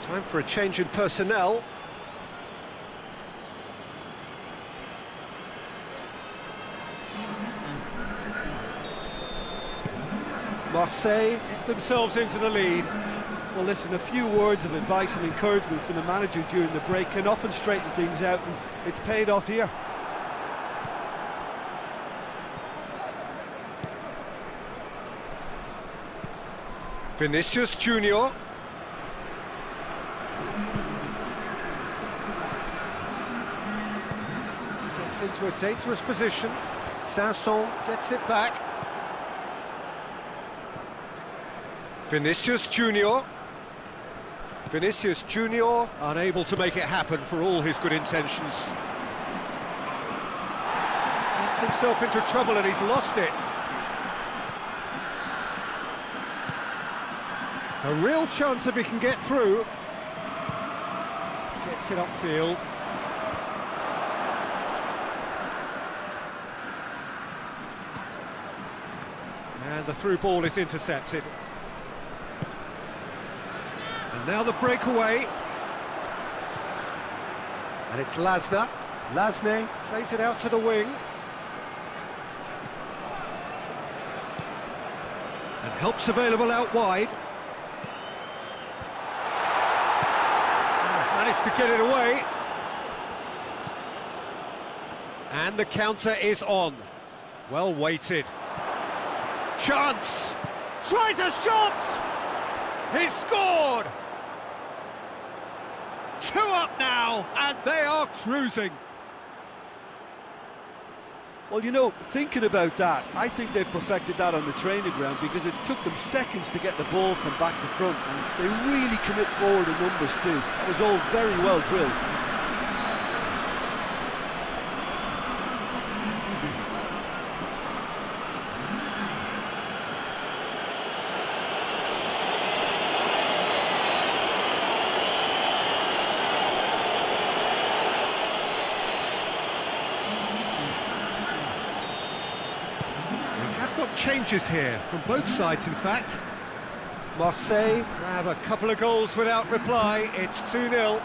Time for a change in personnel. Marseille get themselves into the lead. Well, listen, a few words of advice and encouragement from the manager during the break can often straighten things out, and it's paid off here. Vinicius Junior. Gets into a dangerous position. Sanson gets it back. Vinicius Junior. Vinicius Junior unable to make it happen for all his good intentions. Gets himself into trouble and he's lost it. A real chance if he can get through. Gets it upfield. And the through ball is intercepted. And now the breakaway. And it's Lasner. Lasne plays it out to the wing. And help's available out wide. Managed to get it away. And the counter is on. Well weighted. Chance! Tries a shot! He's scored! 2 up now, and they are cruising. Well, you know, thinking about that, I think they've perfected that on the training ground, because it took them seconds to get the ball from back to front, and they really commit forward in numbers too. That was all very well drilled. Changes here from both sides, in fact. Marseille grab a couple of goals without reply. It's 2-0.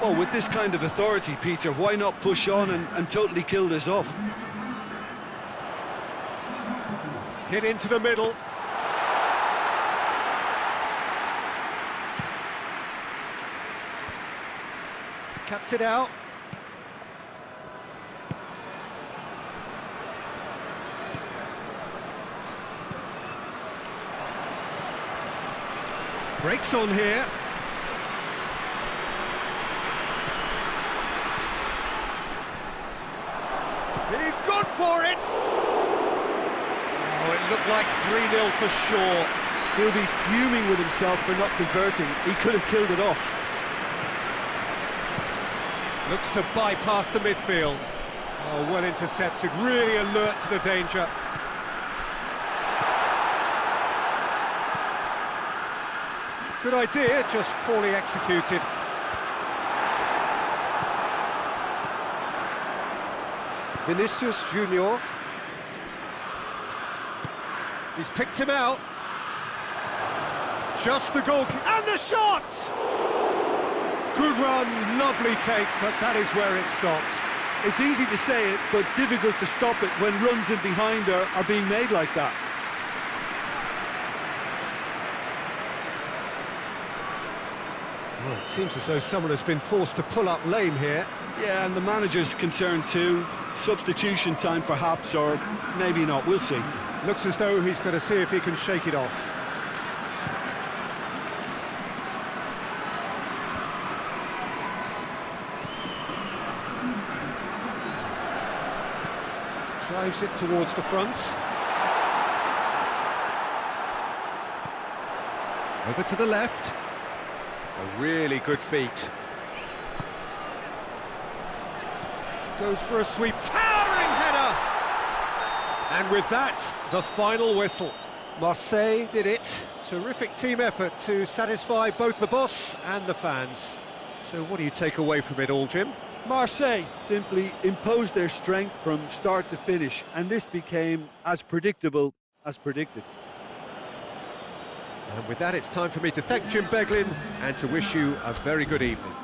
Well, with this kind of authority, Peter, why not push on and totally kill this off? Hit into the middle. Cuts it out. Breaks on here. He's gone for it! Oh, it looked like 3-0 for sure. He'll be fuming with himself for not converting. He could have killed it off. Looks to bypass the midfield. Oh, well intercepted, really alert to the danger. Good idea, just poorly executed. Vinicius Junior. He's picked him out. Just the goal, and the shot! Good run, lovely take, but that is where it stopped. It's easy to say it, but difficult to stop it when runs in behind are being made like that. Well, it seems as though someone has been forced to pull up lame here. Yeah, and the manager's concerned too. Substitution time perhaps, or maybe not, we'll see. Looks as though he's going to see if he can shake it off. Drives it towards the front. Over to the left. A really good feat. Goes for a sweep. Towering header! And with that, the final whistle. Marseille did it. Terrific team effort to satisfy both the boss and the fans. So what do you take away from it all, Jim? Marseille simply imposed their strength from start to finish, and this became as predictable as predicted. And with that, it's time for me to thank Jim Beglin and to wish you a very good evening.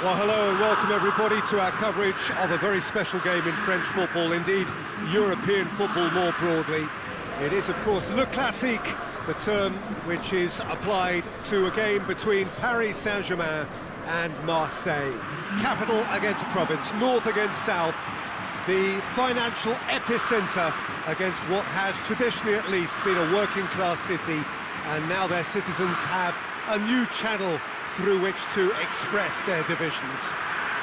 Well, hello and welcome everybody to our coverage of a very special game in French football, indeed European football more broadly. It is, of course, Le Classique, the term which is applied to a game between Paris Saint-Germain and Marseille. Capital against province, north against south, the financial epicenter against what has traditionally at least been a working-class city, and now their citizens have a new channel through which to express their divisions.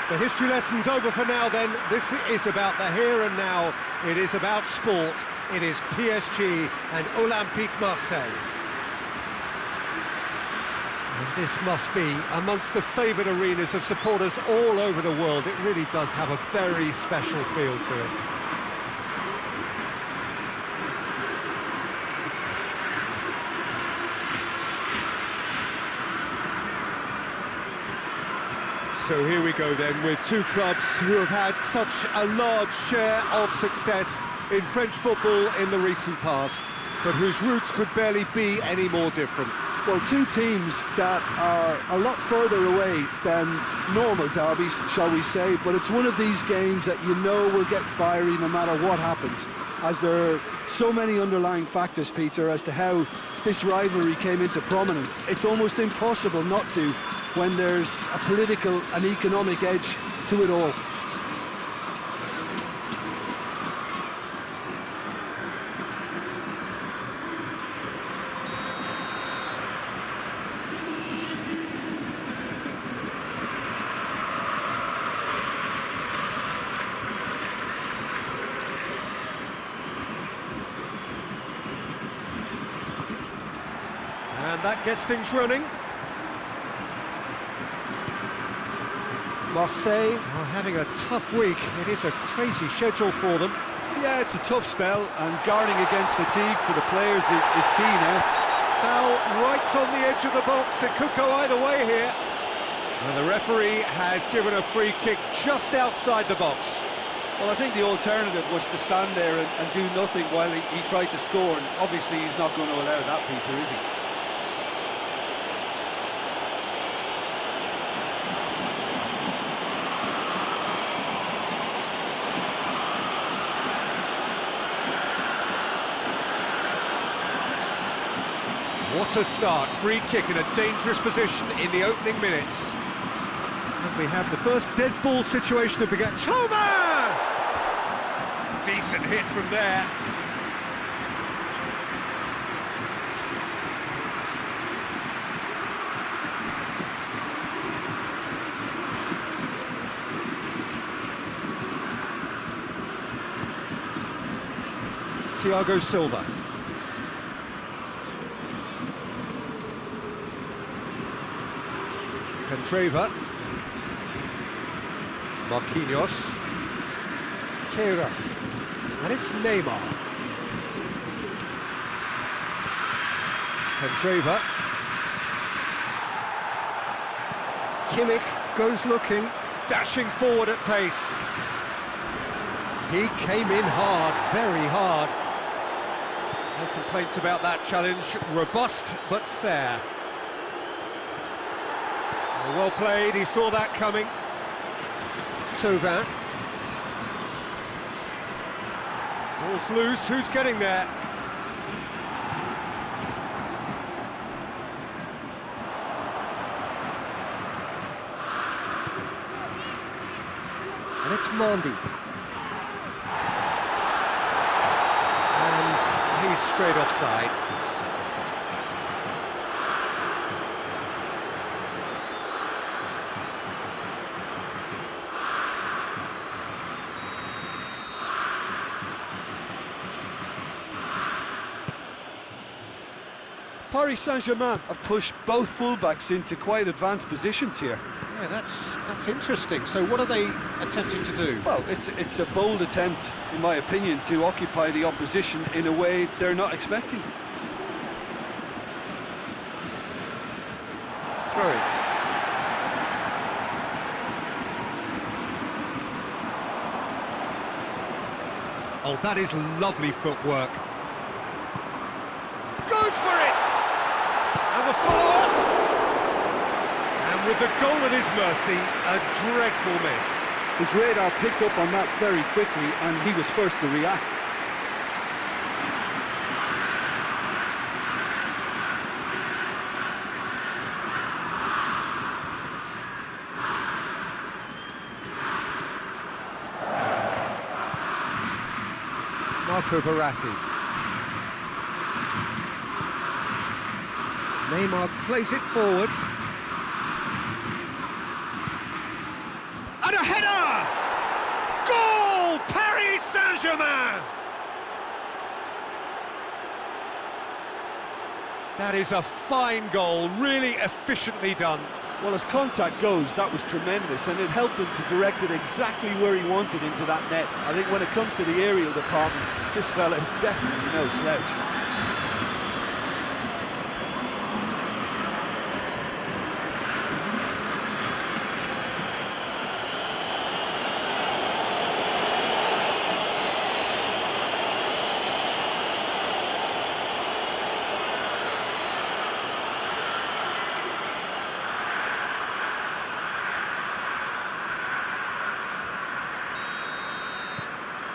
The history lesson's over for now then. This is about the here and now. It is about sport. It is PSG and Olympique Marseille. And this must be amongst the favoured arenas of supporters all over the world. It really does have a very special feel to it. So here we go then, with two clubs who have had such a large share of success in French football in the recent past, but whose roots could barely be any more different. Well, two teams that are a lot further away than normal derbies, shall we say, but it's one of these games that you know will get fiery no matter what happens, as there are so many underlying factors, Peter, as to how this rivalry came into prominence. It's almost impossible not to when there's a political and economic edge to it all. And that gets things running. Marseille are having a tough week. It is a crazy schedule for them. Yeah, it's a tough spell, and guarding against fatigue for the players is key now. Foul right on the edge of the box. It could go either way here. And the referee has given a free kick just outside the box. Well, I think the alternative was to stand there and do nothing while he tried to score, and obviously he's not going to allow that, Peter, is he? What a start. Free kick in a dangerous position in the opening minutes. And we have the first dead ball situation of the game. Toma! Decent hit from there. Thiago Silva. Treva, Marquinhos, Keira, and it's Neymar. Treva, Kimmich goes looking, dashing forward at pace. He came in hard, very hard. No complaints about that challenge, robust but fair. Well played, he saw that coming. Tauvin. Ball's loose, who's getting there? And it's Mondi. And he's straight offside. Paris Saint-Germain have pushed both fullbacks into quite advanced positions here. Yeah, that's interesting. So what are they attempting to do? Well, it's a bold attempt, in my opinion, to occupy the opposition in a way they're not expecting. Throwing. Oh, that is lovely footwork. Goes for it! And the follow-up! And with the goal at his mercy, a dreadful miss. His radar picked up on that very quickly, and he was first to react. Marco Verratti. Neymar plays it forward. And a header! Goal! Paris Saint-Germain! That is a fine goal, really efficiently done. Well, as contact goes, that was tremendous, and it helped him to direct it exactly where he wanted into that net. I think when it comes to the aerial department, this fella is definitely no slouch.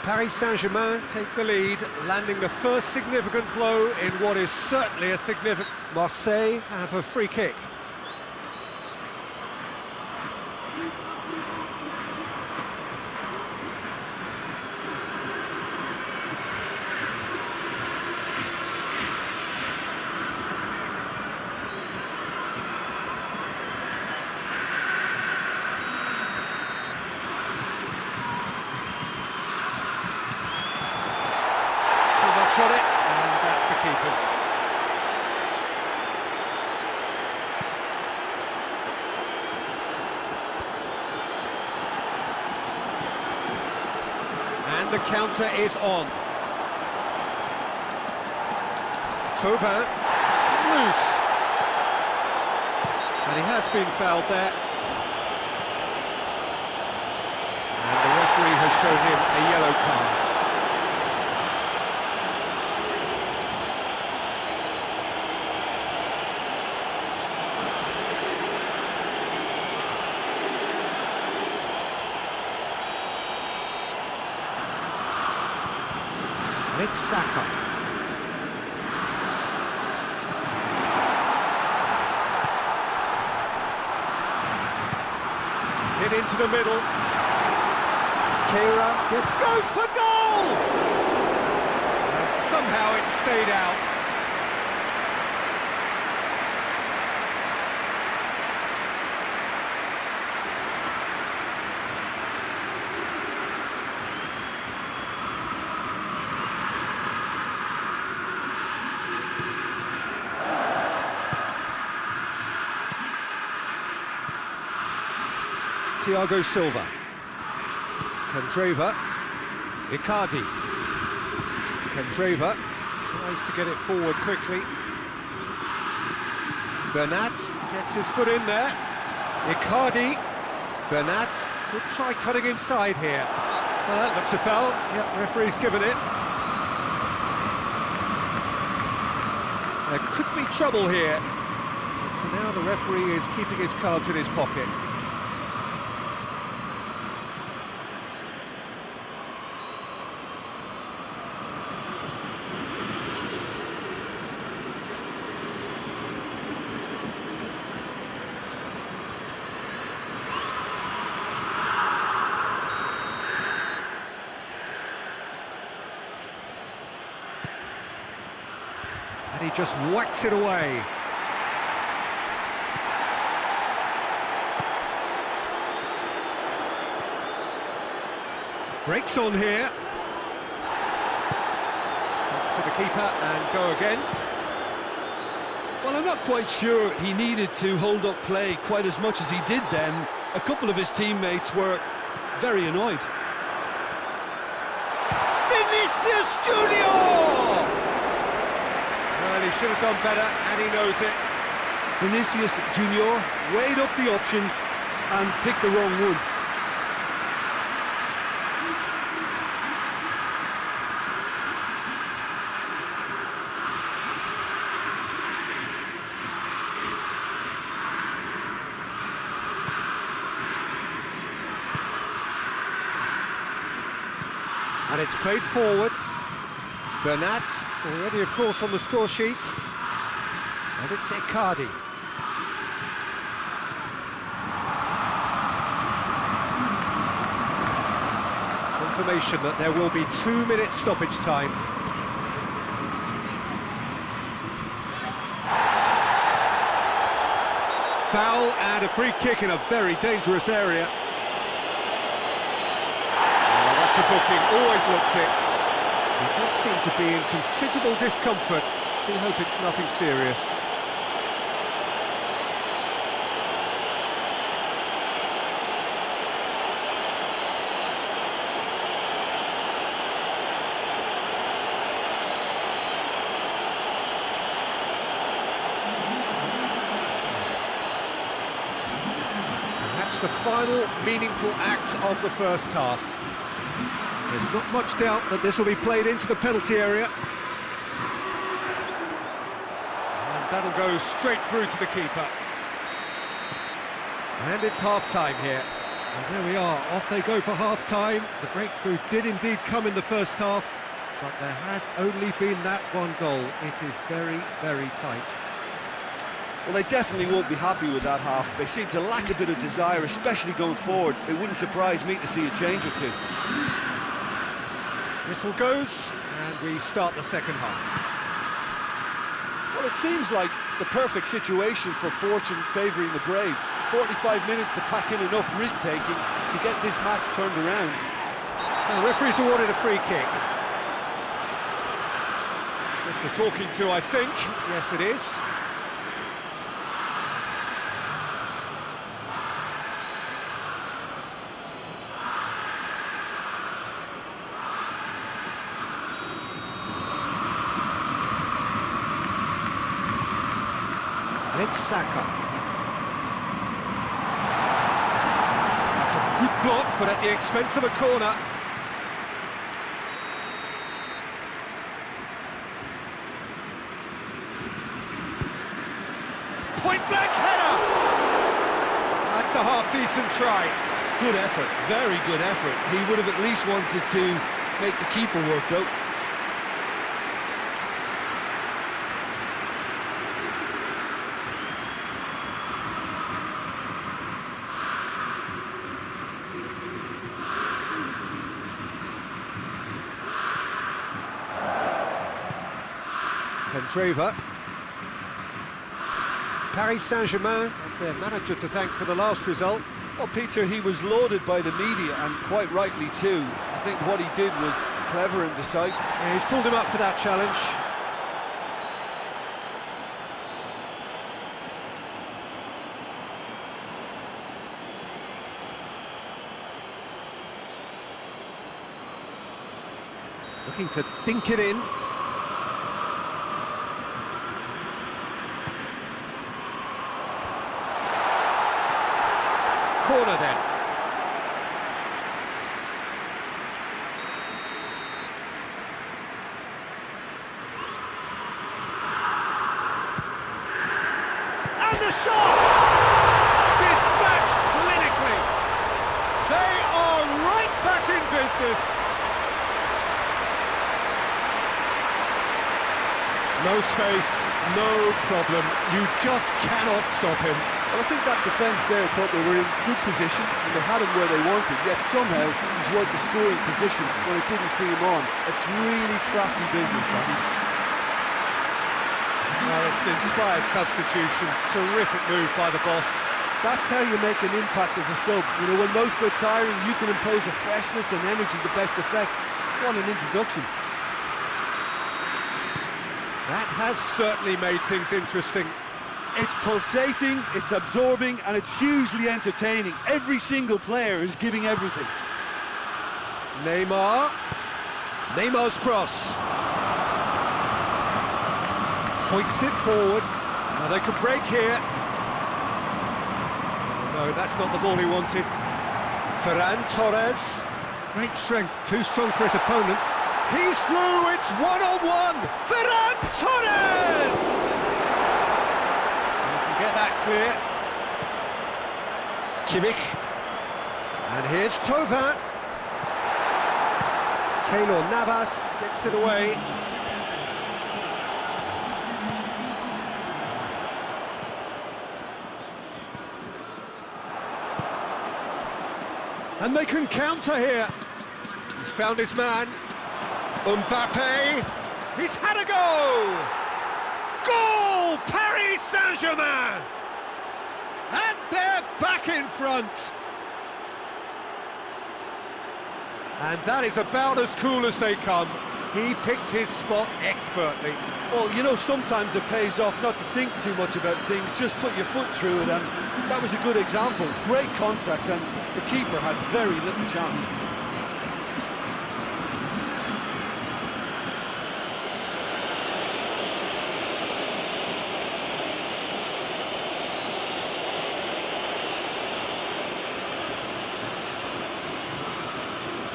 Paris Saint-Germain take the lead, landing the first significant blow in what is certainly a significant... Marseille have a free kick. Shot it, and that's the keeper's. And the counter is on. Tauvin, loose. And he has been fouled there. And the referee has shown him a yellow card. It's Saka. Hit into the middle. Kira goes for goal! And somehow it stayed out. Thiago Silva, Candreva, Icardi, Candreva tries to get it forward quickly. Bernat gets his foot in there. Icardi, Bernat could try cutting inside here. That looks a foul. Yep, referee's given it. There could be trouble here. But for now, the referee is keeping his cards in his pocket. And he just whacks it away. Breaks on here. Up to the keeper and go again. Well, I'm not quite sure he needed to hold up play quite as much as he did then. A couple of his teammates were very annoyed. Vinicius Junior! Well, he should have done better, and he knows it. Vinicius Junior weighed up the options and picked the wrong one. And it's played forward. Bernat, already of course on the score sheet. And it's Icardi. Confirmation that there will be 2 minutes stoppage time. Foul and a free kick in a very dangerous area. The booking, always looked it. He does seem to be in considerable discomfort, so we hope it's nothing serious. Perhaps the final meaningful act of the first half. There's not much doubt that this will be played into the penalty area. And that'll go straight through to the keeper. And it's half-time here. Well, there we are, off they go for half-time. The breakthrough did indeed come in the first half, but there has only been that one goal. It is very, very tight. Well, they definitely won't be happy with that half. They seem to lack a bit of desire, especially going forward. It wouldn't surprise me to see a change or two. Whistle goes, and we start the second half. Well, it seems like the perfect situation for fortune favouring the brave. 45 minutes to pack in enough risk-taking to get this match turned around. The referee's awarded a free kick. Just a talking to, I think. Yes, it is. And it's Saka. That's a good block, but at the expense of a corner. Point-blank header! That's a half-decent try. Good effort, very good effort. He would have at least wanted to make the keeper work, though. Trevor. Paris Saint-Germain have their manager to thank for the last result. Well, Peter, he was lauded by the media, and quite rightly too. I think what he did was clever and decisive. Yeah, he's pulled him up for that challenge. Looking to dink it in. Corner then. And the shot! Dispatched clinically. They are right back in business. No space, no problem. You just cannot stop him. Well, I think that defence there thought they were in good position and they had him where they wanted, yet somehow he's worked the scoring position when it didn't see him on. It's really crafty business, that. Well, it's an inspired substitution. Terrific move by the boss. That's how you make an impact as a sub. You know, when most are tiring, you can impose a freshness and energy to best effect. What an introduction. That has certainly made things interesting. It's pulsating, it's absorbing, and it's hugely entertaining. Every single player is giving everything. Neymar. Neymar's cross. Hoists it forward. Now they could break here. No, that's not the ball he wanted. Ferran Torres. Great strength, too strong for his opponent. He's through, it's one-on-one. Ferran Torres! Get that clear. Kimmich. And here's Tovin. Keylor Navas gets it away. And they can counter here. He's found his man. Mbappe. He's had a go! Goal! Paris Saint-Germain! And they're back in front. And that is about as cool as they come. He picked his spot expertly. Well, you know, sometimes it pays off not to think too much about things, just put your foot through it, and that was a good example. Great contact, and the keeper had very little chance.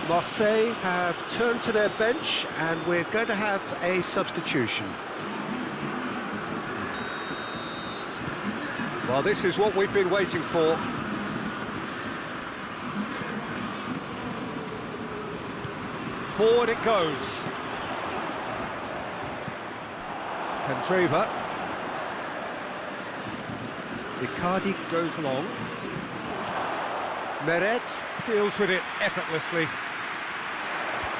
Marseille have turned to their bench and we're going to have a substitution. Well, this is what we've been waiting for. Forward it goes. Candreva. Icardi goes long. Meret deals with it effortlessly.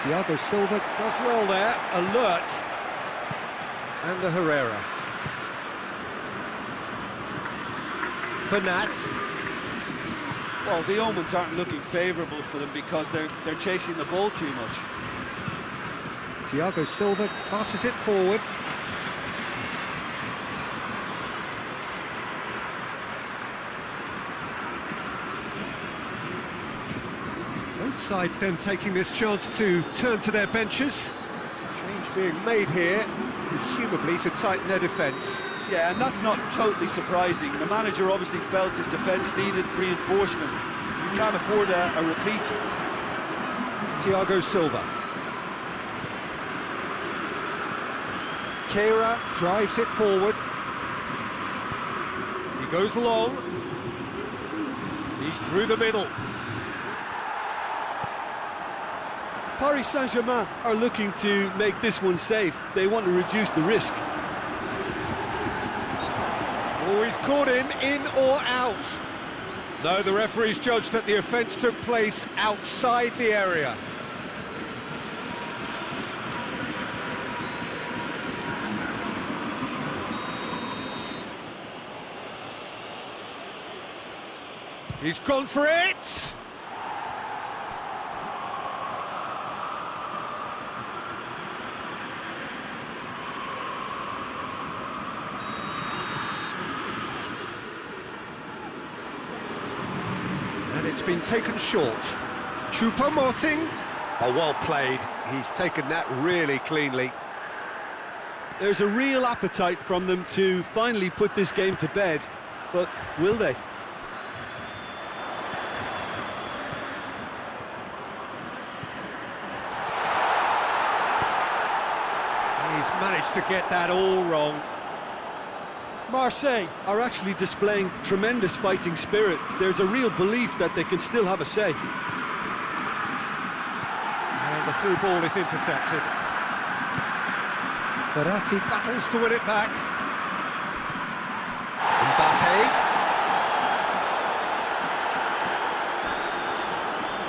Thiago Silva does well there, alert. And Herrera. Bernat. Well, the omens aren't looking favourable for them because they're chasing the ball too much. Thiago Silva passes it forward. Both sides then taking this chance to turn to their benches. Change being made here, presumably to tighten their defence. Yeah, and that's not totally surprising. The manager obviously felt his defence needed reinforcement. You can't afford a repeat. Thiago Silva. Keira drives it forward. He goes long. He's through the middle. Paris Saint-Germain are looking to make this one safe. They want to reduce the risk. Oh, he's caught him in or out. No, the referee's judged that the offence took place outside the area. He's gone for it! And it's been taken short. Choupo-Moting. Oh, well played. He's taken that really cleanly. There's a real appetite from them to finally put this game to bed, but will they? He's managed to get that all wrong. Marseille are actually displaying tremendous fighting spirit. There's a real belief that they can still have a say. And the through ball is intercepted. Verratti battles to win it back. Mbappe.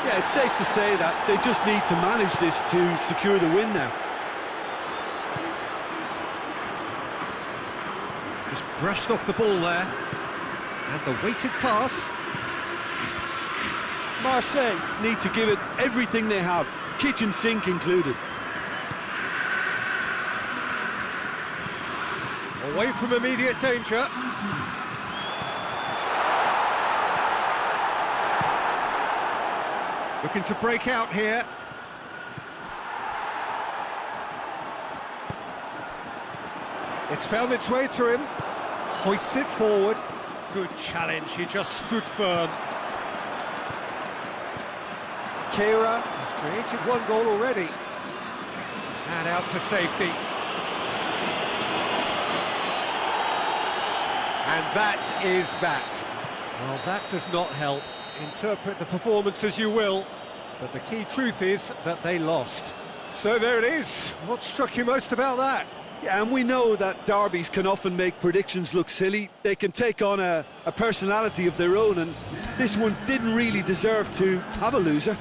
Yeah, it's safe to say that they just need to manage this to secure the win now. Just brushed off the ball there. And the weighted pass. Marseille need to give it everything they have, kitchen sink included. Away from immediate danger. Looking to break out here. It's found its way to him. Hoists it forward. Good challenge, he just stood firm. Keira has created one goal already. And out to safety. And that is that. Well, that does not help. Interpret the performance as you will, but the key truth is that they lost. So there it is. What struck you most about that? Yeah, and we know that derbies can often make predictions look silly. They can take on a personality of their own, and this one didn't really deserve to have a loser.